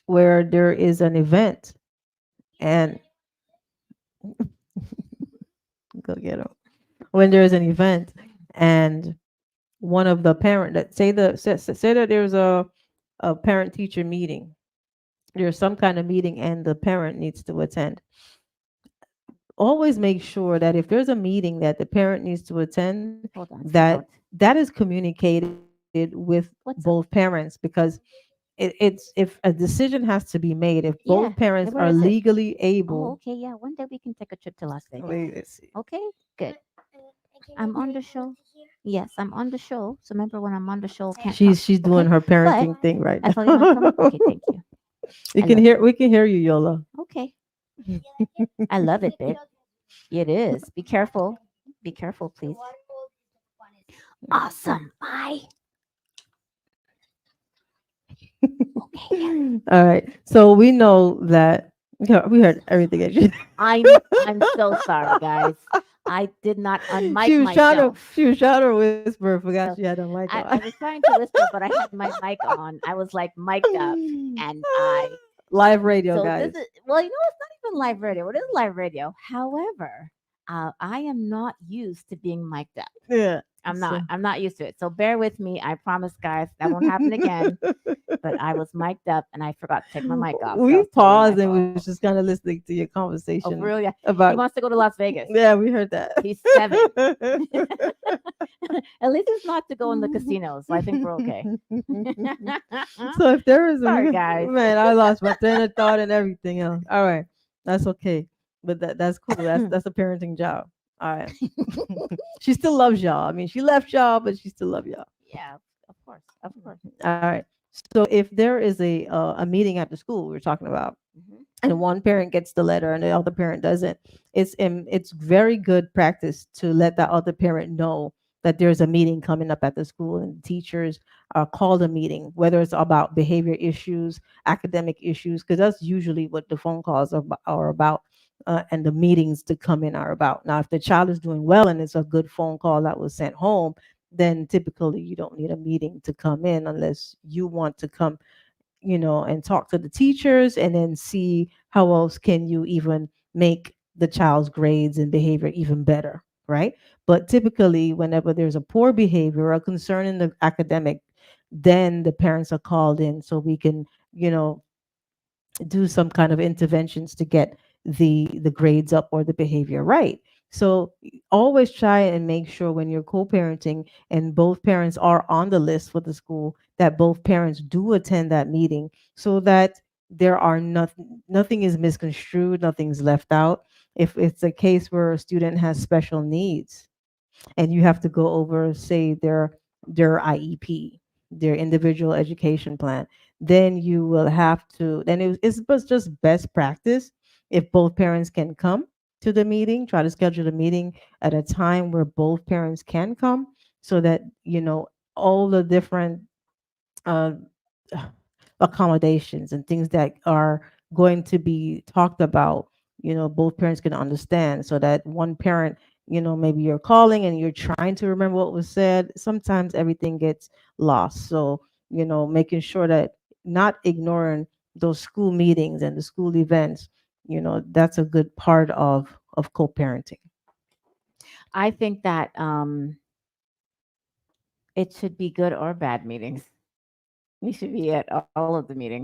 where there is an event and go get 'em. When there is an event and one of the parent that say that there's a parent teacher meeting, there's some kind of meeting and the parent needs to attend. Always make sure that if there's a meeting that the parent needs to attend, Hold on, that scout. that is communicated with both What's up? parents, because it's if a decision has to be made, if both Yeah. parents Yeah, are where is it? legally Oh, able. okay. Yeah. One day we can take a trip to Las Vegas. Wait, let's see. Okay. Good. I'm on the show. Yes, I'm on the show. So remember when I'm on the show, can't talk. She's doing Okay. her But parenting thing right as long as you want to now. come, okay. Thank you. You I can love hear you. we can hear you, Yola. Okay. I love it, babe. It is. Be careful. Be careful, please. Awesome. Bye. Okay. All right. So we know that yeah, we heard everything that you I'm so sorry, guys. I did not unmic myself. she was trying to whisper, forgot she So had a mic on. I was trying to whisper, but I had my mic on. I was like mic'd up, and I Live radio, so this guys. is well, it's not even live radio. It is live radio. However, I am not used to being mic'd up. Yeah. I'm not. So I'm not used to it. So bear with me. I promise, guys, that won't happen again. But I was mic'd up and I forgot to take my mic off. So that we was totally my paused and was fault. just kind of listening to your Oh, for conversation real? Yeah. He about. wants to go to Las Vegas. Yeah, we heard that. He's 7. At least it's not to go in the casinos. So I think we're okay. So if there is a Sorry, guys. man, I lost my train of thought and everything else. All right, that's okay, but that's cool. That's a parenting job. All right, she still loves y'all. I mean, she left y'all, but she still love y'all. Yeah, of course, of course. All right. So if there is a meeting at the school we're talking about, Hmm. and one parent gets the letter and the other parent doesn't, it's very good practice to let that other parent know that there's a meeting coming up at the school and teachers are called a meeting, whether it's about behavior issues, academic issues, because that's usually what the phone calls are about. And the meetings to come in are about. Now, if the child is doing well and it's a good phone call that was sent home, then typically you don't need a meeting to come in unless you want to come, and talk to the teachers and then see how else can you even make the child's grades and behavior even better, right? But typically, whenever there's a poor behavior or a concern in the academic, then the parents are called in so we can, you know, do some kind of interventions to get the grades up or the behavior right. So always try and make sure when you're co-parenting and both parents are on the list for the school that both parents do attend that meeting so that there are nothing is misconstrued, nothing's left out. If it's a case where a student has special needs and you have to go over, say, their IEP, their individual education plan, then you will have to. Then it's just best practice if both parents can come to the meeting. Try to schedule a meeting at a time where both parents can come, so that all the different uh, accommodations and things that are going to be talked about, both parents can understand, so that one parent maybe you're calling and you're trying to remember what was said. Sometimes everything gets lost. So, making sure that not ignoring those school meetings and the school events, that's a good part of co-parenting. I think that it should be good or bad meetings. You should be at all of the meetings,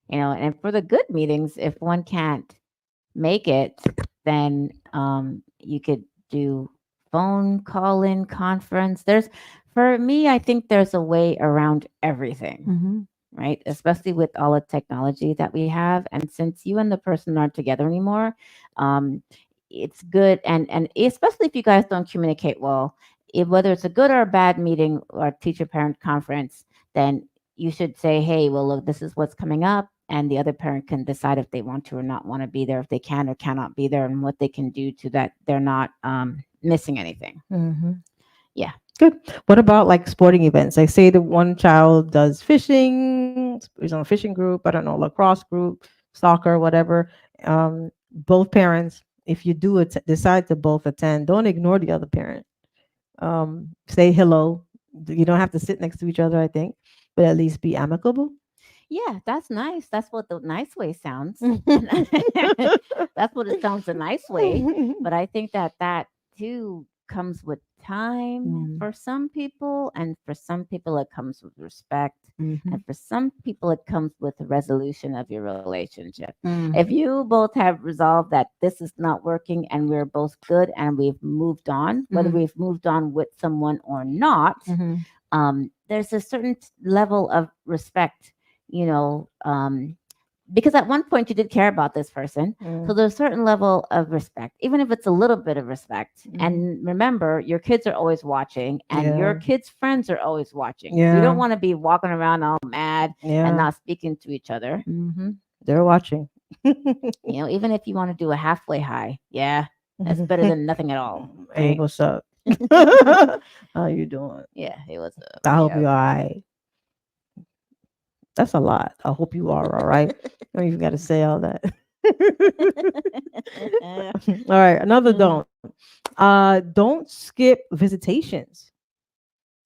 and for the good meetings, if one can't make it, then you could do phone call in conference. For me, I think there's a way around everything, Mm-hmm. right? Especially with all the technology that we have. And since you and the person aren't together anymore, um, it's good. And especially if you guys don't communicate well, whether it's a good or a bad meeting or teacher parent conference, then you should say, hey, well, look, this is what's coming up. And the other parent can decide if they want to or not want to be there, if they can or cannot be there, and what they can do to that they're not missing anything. Mm-hmm. Yeah. Good. What about like sporting events? Like say the one child does fishing, is on a fishing group, I don't know, lacrosse group, soccer, whatever. Both parents, if you decide to both attend, don't ignore the other parent. Say hello. You don't have to sit next to each other, I think, but at least be amicable. Yeah, that's nice. That's what the nice way sounds. That's what it sounds the nice way. But I think that that too comes with time Mm, for some people, and for some people it comes with respect, mhm, and for some people it comes with the resolution of your relationship. If mm, you both have resolved that this is not working and we're both good and we've moved on, whether mhm, we've moved on with someone or not, mhm, there's a certain level of respect, you know, because at one point you did care about this person. So mm, there's a certain level of respect, even if it's a little bit of respect. mhm. And remember, your kids are always watching and your Yeah, kids' friends are always watching. So you don't yeah, want to be walking around all mad and yeah. not speaking to each other. They're watching. Even if you want to do a halfway high, yeah, that's better than nothing at all, Hey, right? what's up? How you doing? Yeah, it was I hope yeah. you're all right. That's a lot. I hope you are all right. You don't even got to say all that. All right, another Mm. don't. Don't skip visitations.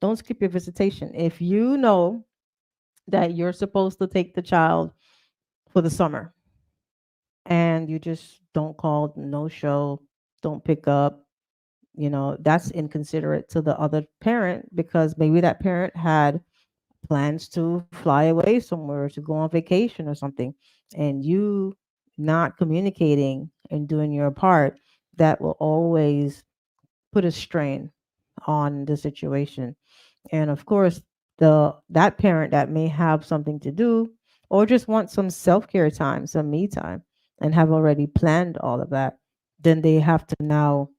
Don't skip your visitation. If you know that you're supposed to take the child for the summer and you just don't call, no show, don't pick up, that's inconsiderate to the other parent because maybe that parent had plans to fly away somewhere to go on vacation or something, and you not communicating and doing your part, that will always put a strain on the situation. And of course, that parent that may have something to do or just want some self-care time, some me time, and have already planned all of that, then they have to now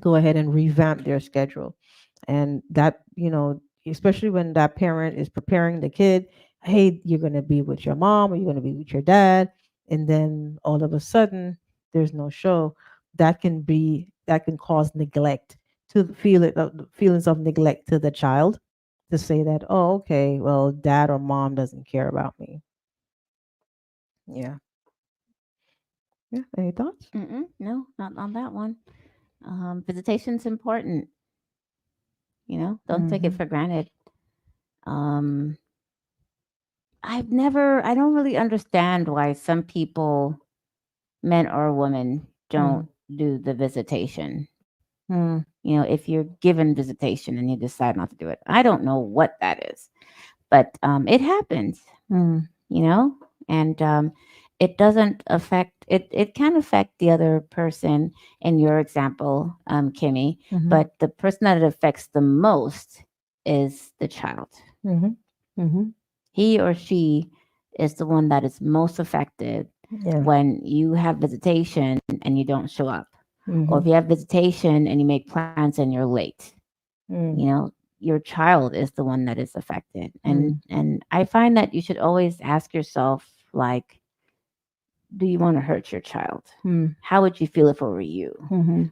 go ahead and revamp their schedule. And that, especially when that parent is preparing the kid, hey, you're going to be with your mom or you're going to be with your dad, and then all of a sudden there's no show. That can cause neglect to the feelings of neglect to the child, to say that, oh, okay, well, dad or mom doesn't care about me. Yeah. Yeah. Any thoughts? No, not on that one. Visitation's important. Don't take it Mm-hmm. for granted. Um, I don't really understand why some people, men or women, don't Mm. do the visitation. Mm. If you're given visitation and you decide not to do it, I don't know what that is, but it happens, Mm. you know, and it doesn't affect it. It can affect the other person in your example, Kimmy, Mm-hmm. but the person that it affects the most is the child. Mm-hmm. Mm-hmm. He or she is the one that is most affected Yeah. when you have visitation and you don't show up, or if Mm-hmm. you have visitation and you make plans and you're late. you Mm. know your child is the one that is affected, and Mm. and I find that you should always ask yourself, like, do you want to hurt your child? Mm. How would you feel if it were you? Mhm.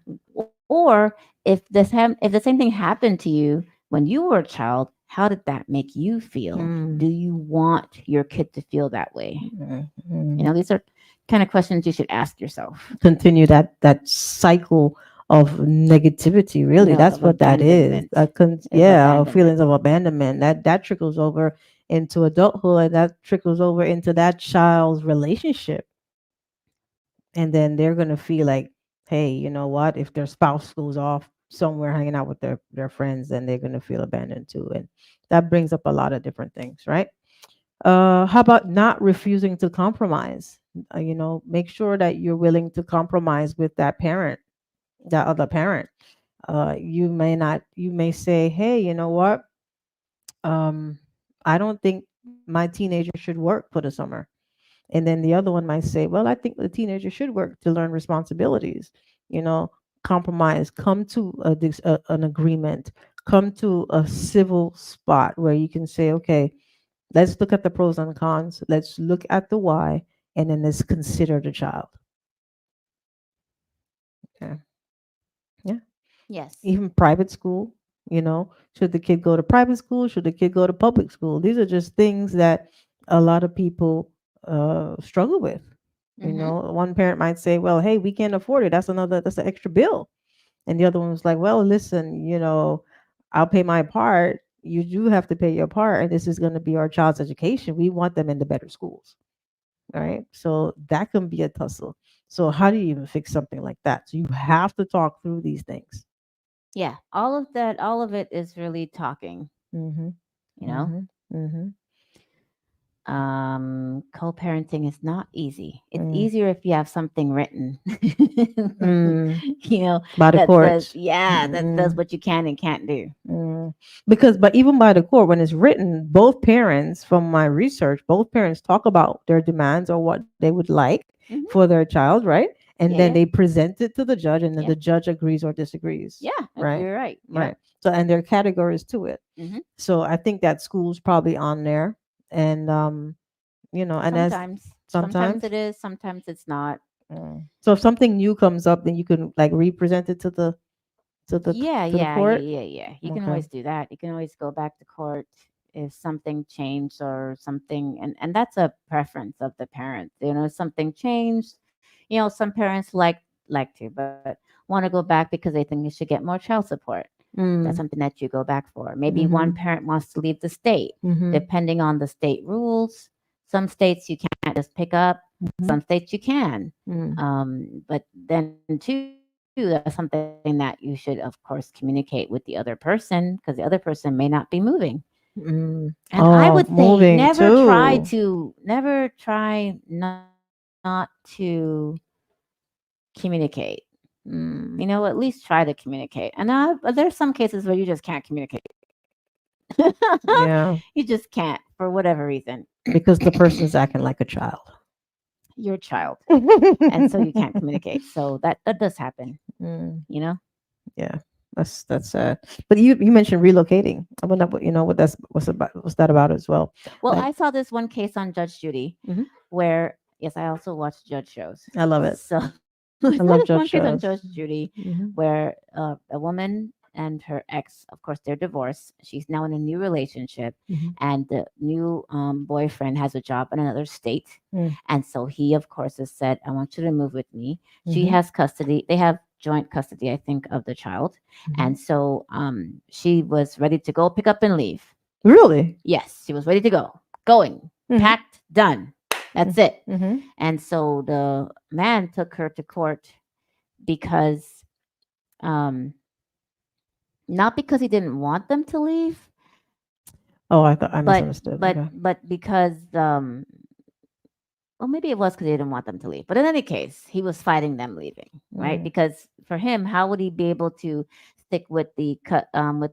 Or if the same thing happened to you when you were a child, how did that make you feel? Do Mm. you want your kid to feel that way? Mm. Mm. These are kind of questions you should ask yourself. Continue that cycle of negativity. Really, No, that's of what that is. abandonment. Of Yeah, abandonment. feelings of abandonment. That trickles over into adulthood, and that trickles over into that child's relationship, and then they're gonna feel like, hey, you know what? If their spouse goes off somewhere hanging out with their friends, then they're gonna feel abandoned too, and that brings up a lot of different things, right? How about not refusing to compromise? Make sure that you're willing to compromise with that parent, that other parent. You may say, hey, you know what? Um, I don't think my teenager should work for the summer. And then the other one might say, well, I think the teenager should work to learn responsibilities. You know, compromise, come to an agreement, come to a civil spot where you can say, okay, let's look at the pros and cons. Let's look at the why, and then let's consider the child. Okay. Yeah. Yes. Even private school, should the kid go to private school? Should the kid go to public school? These are just things that a lot of people struggle with. Mm-hmm. One parent might say, well, hey, we can't afford it. That's an extra bill. And the other one was like, well, listen, I'll pay my part. You do have to pay your part. And this is going to be our child's education. We want them in the better schools. All right. So that can be a tussle. So how do you even fix something like that? So you have to talk through these things. Yeah. All of that, all of it is really talking, Mm-hmm. you know? Mm-hmm. Mm-hmm. Co-parenting is not easy. It's Mm. easier if you have something written, Mm. you know, By the that says, courts. yeah, that says Mm. what you can and can't do. Mm. Because, but even by the court, when it's written, both parents, from my research, both parents talk about their demands or what they would like Hmm. for their child, right? And Yeah, then yeah, they present it to the judge, and then yeah, the judge agrees or disagrees, yeah. right? You're right. Yep. Right. So, and there are categories to it. Hmm. So I think that school's probably on there, and and as Sometimes sometimes. it is. Sometimes it's not. So if something new comes up, then you can like represent it Yeah, to the yeah, court. yeah, yeah, yeah. You can Okay. always do that. You can always go back to court if something changed or something, and that's a preference of the parents. Something changed. Some parents like to, but want to go back because they think they should get more child support. That's Mm. something that you go back for. Maybe one Mhm. parent wants to leave the state, Mhm. depending on the state rules. Some states you can't just pick up. Mhm. Some states you can. Mm. But then too, that's something that you should, of course, communicate with the other person because the other person may not be moving. Mm. And I would Oh, say moving too. never try not to communicate. Mm. At least try to communicate. And there's some cases where you just can't communicate. Yeah, You just can't for whatever reason. because the person's acting like a child. You're a child, and so you can't communicate. So that does happen. Mm. You know. Yeah, that's sad. But you mentioned relocating. I wonder what what what's that about as well. Well, Like, I saw this one case on Judge Judy mhm. where, yes, I also watch judge shows. I love it. So I saw this I one love case judge on Judge shows. Judy Hmm. where a woman and her ex, of course, they're divorced. She's now in a new relationship, Hmm. and the new boyfriend has a job in another state. Mm. And so he, of course, has said, I want you to move with me. She Hmm. has custody. They have joint custody, I think, of the child. Hmm. And so she was ready to go pick up and leave. Really? Yes, she was ready to go. Going, Hmm. packed, done. That's it. Hmm. And so the man took her to court because, um, not because he didn't want them to leave, Oh, I thought I but misunderstood. but Okay. but because well, maybe it was because he didn't want them to leave. But in any case, he was fighting them leaving, right? Mm. Because for him, how would he be able to stick with the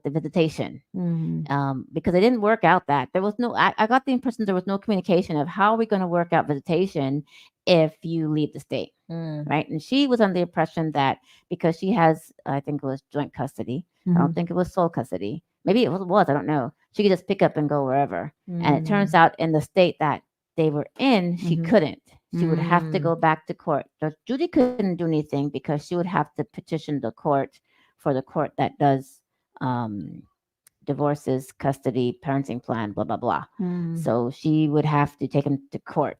visitation? Mm. Because it didn't work out that there was no. I got the impression there was no communication of how are we going to work out visitation if you leave the state, Mm. right? And she was under the impression that because she has, I think it was joint custody. I don't Mhm. think it was sole custody. Maybe it was. I don't know. She could just pick up and go wherever. And it turns Mm. out in the state that they were in, she Mhm. couldn't. She would have to Mm. go back to court. Judge Judy couldn't do anything because she would have to petition the court for the court that does um, divorces, custody, parenting plan, blah blah blah. Mm. So she would have to take him to court.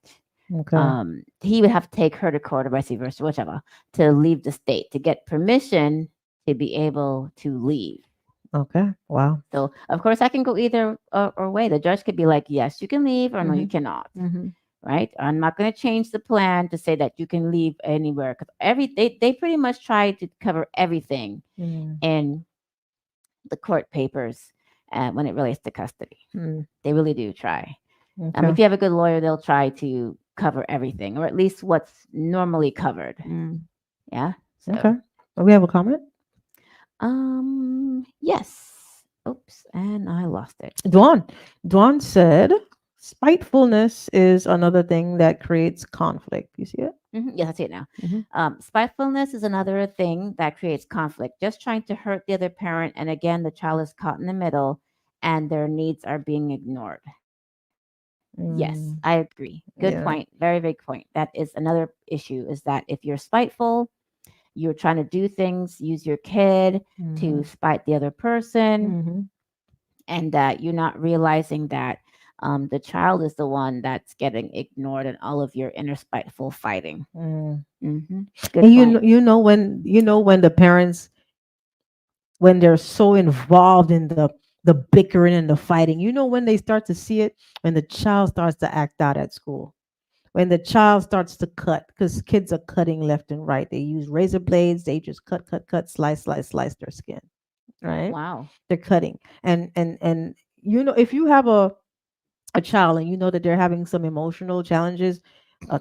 Okay. He would have to take her to court or vice versa, whichever, to leave the state to get permission to be able to leave. Okay. Wow. So, of course, I can go either or way. The judge could be like, yes, you can leave, or no, you Mhm. cannot. Mhm. Right? I'm not going to change the plan to say that you can leave anywhere because they pretty much try to cover everything Mm. in the court papers when it relates to custody. Mm. They really do try. Okay. If you have a good lawyer, they'll try to cover everything, or at least what's normally covered. Mm. Yeah. Okay. So, We have a comment. yes. Oops, and I lost it. Dwan. Dwan said, spitefulness is another thing that creates conflict. You see it? Yes, I see it now. Hmm. Spitefulness is another thing that creates conflict. Just trying to hurt the other parent, and again, the child is caught in the middle, and their needs are being ignored. Yes, I Mm. agree. Good point. Very Yeah. big point. That is another issue. Is that if you're spiteful, you're trying to do things, use your kid to Hmm. spite the other person, Hmm. and that you're not realizing that the child is the one that's getting ignored in all of your inner spiteful fighting. Mm. hmm Good And point. when the parents, when they're so involved in the bickering and the fighting, when they start to see it, when the child starts to act out at school, when the child starts to cut, because kids are cutting left and right. They use razor blades. They just cut, cut, cut, slice, slice, slice their skin. Right? Wow. They're cutting, and if you have a child and you know that they're having some emotional challenges,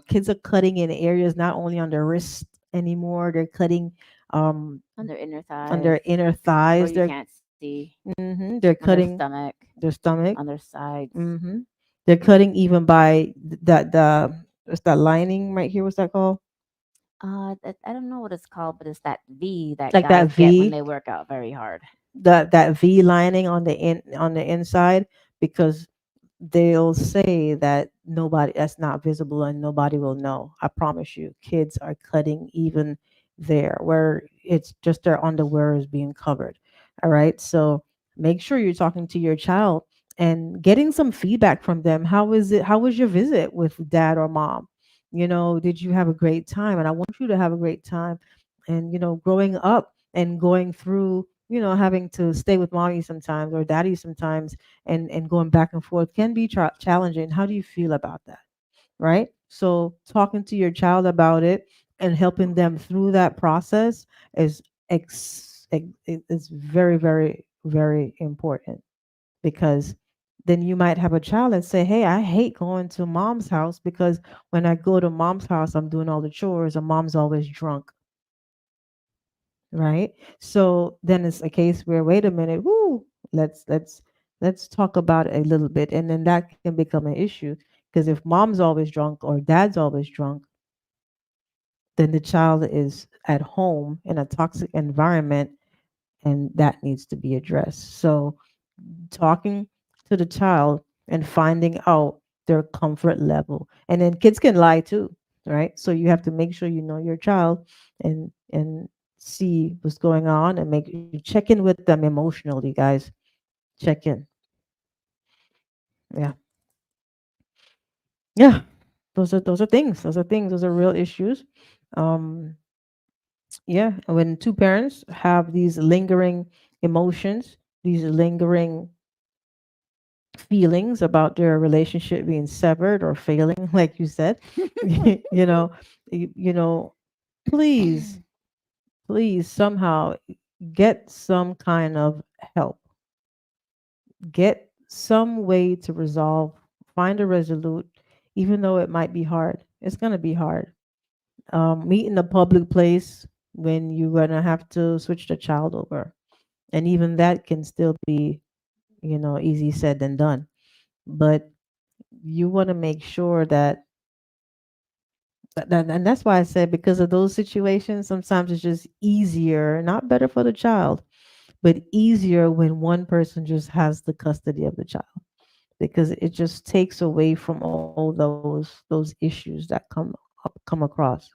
kids are cutting in areas not only on their wrist anymore. They're cutting um On their inner on thighs, their inner where thighs. you can't see, They're on their cutting stomach, their on stomach. their sides. hmm They're cutting even by that the what's that lining right here? What's that called? I don't know what it's called, but it's that V that Like that guys get when V, they work out very hard. that V lining on the inside, because they'll say that nobody, that's not visible and nobody will know. I promise you, kids are cutting even there where it's just their underwear is being covered. All right. So make sure you're talking to your child and getting some feedback from them. How is it? How was your visit with dad or mom? Did you have a great time? And I want you to have a great time. And, growing up and going through, having to stay with mommy sometimes or daddy sometimes, and going back and forth can be challenging. How do you feel about that? Right? So talking to your child about it and helping them through that process is is very, very, very important, because then you might have a child that say, hey, I hate going to mom's house because when I go to mom's house, I'm doing all the chores and mom's always drunk. Right? So then it's a case where, wait a minute, whoo, let's talk about it a little bit, and then that can become an issue, because if mom's always drunk or dad's always drunk, then the child is at home in a toxic environment, and that needs to be addressed. So talking to the child and finding out their comfort level, and then kids can lie too, right? So you have to make sure you know your child, and see what's going on, and make you check in with them emotionally, guys. Check in. Yeah. Yeah. Those are things, those are real issues. um yeah, when two parents have these lingering emotions, these lingering feelings about their relationship being severed or failing, like you said, you know, you know, please, please somehow get some kind of help, get some way to resolve, find a resolute, even though it might be hard. It's going to be hard. Meet in a public place when you're going to have to switch the child over. And even that can still be, easy said than done. But you want to make sure that, and that's why I said, because of those situations, sometimes it's just easier, not better for the child, but easier when one person just has the custody of the child, because it just takes away from all those issues that come across,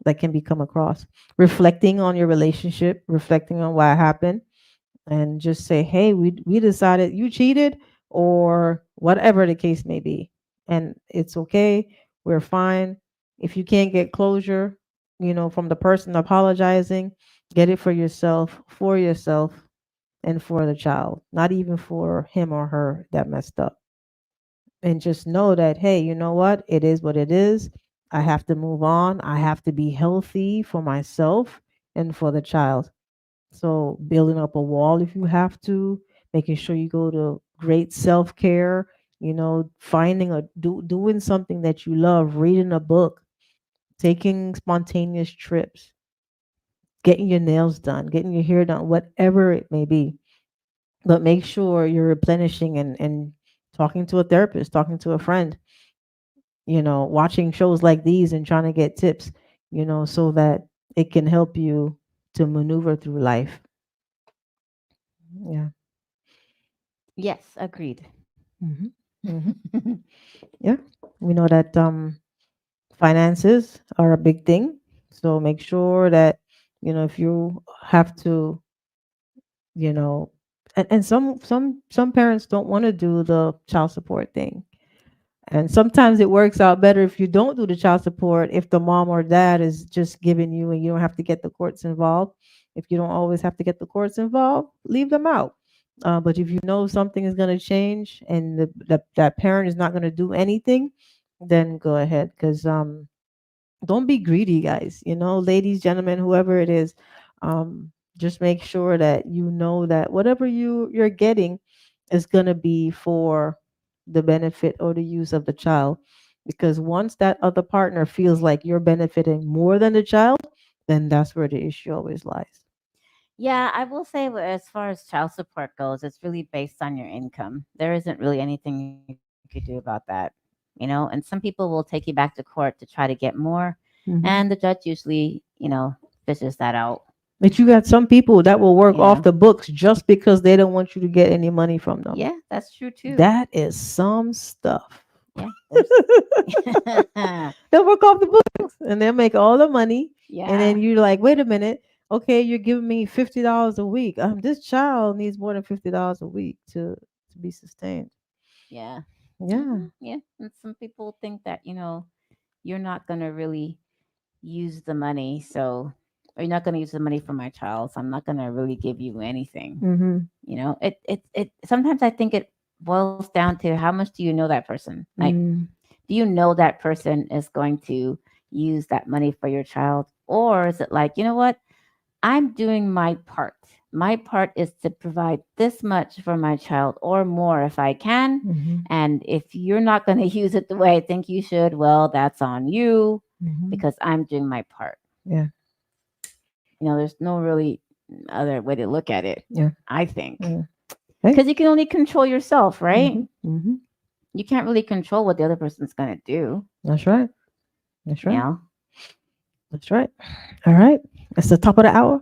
that can be come across. Reflecting on your relationship, reflecting on what happened, and just say, hey, we decided you cheated, or whatever the case may be, and it's okay. we're fine. If you can't get closure, from the person apologizing, get it for yourself, and for the child, not even for him or her that messed up. And just know that, hey, you know what? It is what it is. I have to move on. I have to be healthy for myself and for the child. So building up a wall if you have to, making sure you go to great self-care, finding doing something that you love, reading a book, taking spontaneous trips, getting your nails done, getting your hair done, whatever it may be. But make sure you're replenishing and talking to a therapist, talking to a friend, watching shows like these and trying to get tips, so that it can help you to maneuver through life. Yeah. Yes, agreed. Hmm. Hmm. Yeah. We know that finances are a big thing. So make sure that, if you have to, you know, and some parents don't want to do the child support thing. And sometimes it works out better if you don't do the child support, if the mom or dad is just giving you and you don't have to get the courts involved. If you don't always have to get the courts involved, leave them out. But if you know something is going to change and that parent is not going to do anything, then go ahead. Because don't be greedy, guys. Ladies, gentlemen, whoever it is, just make sure that you know that whatever you're getting is gonna be for the benefit or the use of the child. Because once that other partner feels like you're benefiting more than the child, then that's where the issue always lies. Yeah, I will say as far as child support goes, it's really based on your income. There isn't really anything you could do about that. And some people will take you back to court to try to get more, and the Hmm. judge usually, fishes that out. But you got some people that will You work know, off the books just because they don't want you to get any money from them. yeah, that's true too. That is some stuff. Yeah, there's, They'll work off the books and they'll make all the money. And then yeah, you're like, wait a minute. Okay, you're giving me $50 a week. This child needs more than $50 a week to be sustained. yeah, Yeah. yeah. And some people think that you're not gonna really use the money, so or you're not gonna use the money for my child, so I'm not gonna really give you anything. Mm-hmm. It sometimes I think it boils down to how much do you know that person? Like, Mm. do you know that person is going to use that money for your child? Or is it like, you know what? I'm doing my part. My part is to provide this much for my child or more if I can. Mm-hmm. And if you're not going to use it the way I think you should, well, that's on you Mm-hmm. because I'm doing my part. Yeah. There's no really other way to look at it, Yeah. I think. Yeah. Hey. Because you can only control yourself, right? Mm-hmm. Mm-hmm. You can't really control what the other person's going to do, That's right. That's you right. know? That's right. All right. It's the top of the hour.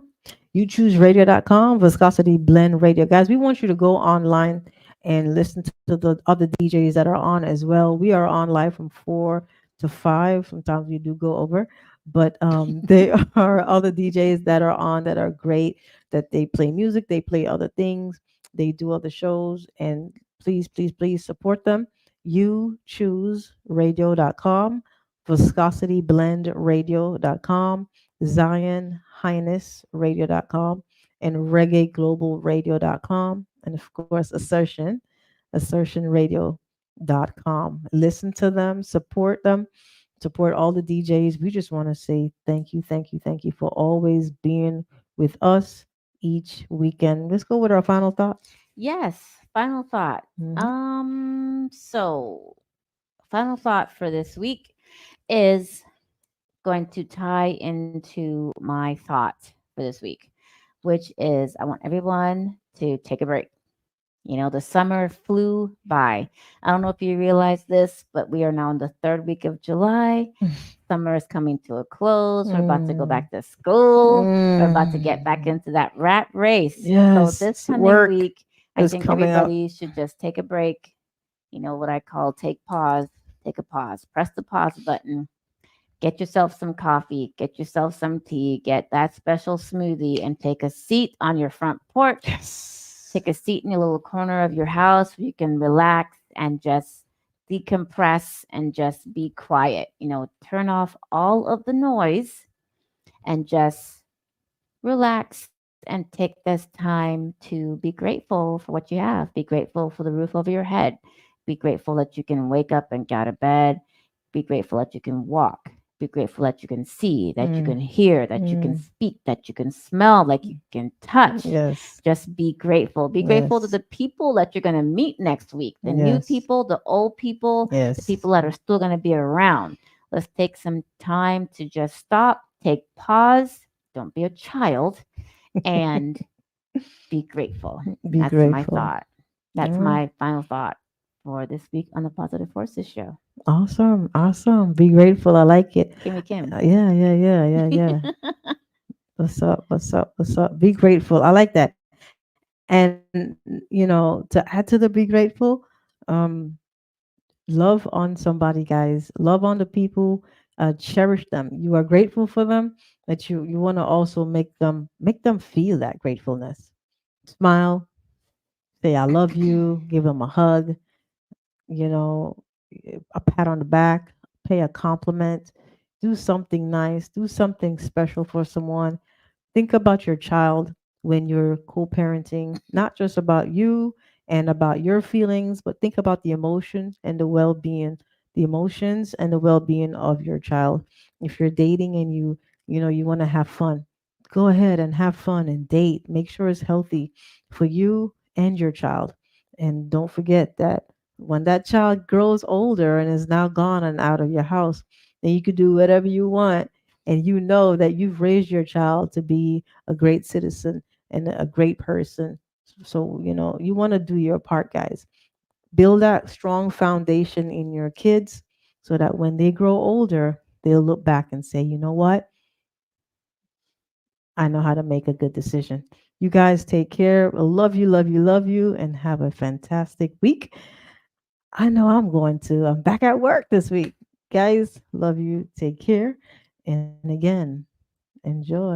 You choose radio.com, Viscosity Blend Radio. Guys, we want you to go online and listen to the other DJs that are on as well. We are on live from 4 to 5. Sometimes we do go over, but there are other DJs that are on that are great, that they play music, they play other things, they do other shows, and please, please, please support them. You choose radio.com, viscosityblendradio.com, Zion Highness Radio.com, and reggaeglobalradio.com, and of course assertionradio.com. Listen to them, support all the DJs. We just want to say thank you, thank you, thank you for always being with us each weekend. Let's go with our final thoughts. Yes. Final thought. Hmm. So final thought for this week is going to tie into my thought for this week, which is I want everyone to take a break. The summer flew by. I don't know if you realize this, but we are now in the third week of July. Summer is coming to a close. We're about to go Mm. back to school. We're about to get back Mm. into that rat race. So Yes, this coming work week, I is think coming up. everybody should just take a break. What I call take a pause, press the pause button, get yourself some coffee, get yourself some tea, get that special smoothie, and take a seat on your front porch. Yes. Take a seat in your little corner of your house where you can relax and just decompress and just be quiet. Turn off all of the noise and just relax and take this time to be grateful for what you have. Be grateful for the roof over your head. Be grateful that you can wake up and get out of bed. Be grateful that you can walk. Be grateful that you can see, that you Mm, can hear, that you can mm, speak, that you can smell, like you can touch. yes. Just be grateful. Be grateful to Yes. the people that you're going to meet next week, the new Yes. people, the old people, the Yes. people that are still going to be around. Let's take some time to just stop, take pause, don't be a child, and be grateful. Be That's my grateful. thought. That's Mm, my final thought for this week on the Positive Forces show. awesome. Awesome. Be grateful. I like it. Kimmy Kim. Yeah, yeah, yeah, yeah, yeah. What's up? What's up? What's up? Be grateful. I like that. And to add to the be grateful, um, love on somebody, guys. Love on the people. Cherish them. You are grateful for them, but you want to also make them feel that gratefulness. Smile. Say I love you. Give them a hug. You know, a pat on the back. Pay a compliment. Do something nice. Do something special for someone. Think about your child when you're co-parenting, not just about you and about your feelings, but think about the emotion and the well-being, the emotions and the well-being of your child. If you're dating and you want to have fun, go ahead and have fun and date. Make sure it's healthy for you and your child. And don't forget that when that child grows older and is now gone and out of your house, then you could do whatever you want, and you know that you've raised your child to be a great citizen and a great person. So, you want to do your part, guys. Build that strong foundation in your kids so that when they grow older, they'll look back and say, you know what? I know how to make a good decision. You guys take care. I love you, love you, love you, and have a fantastic week. I know I'm back at work this week. Guys, love you. Take care. And again, enjoy.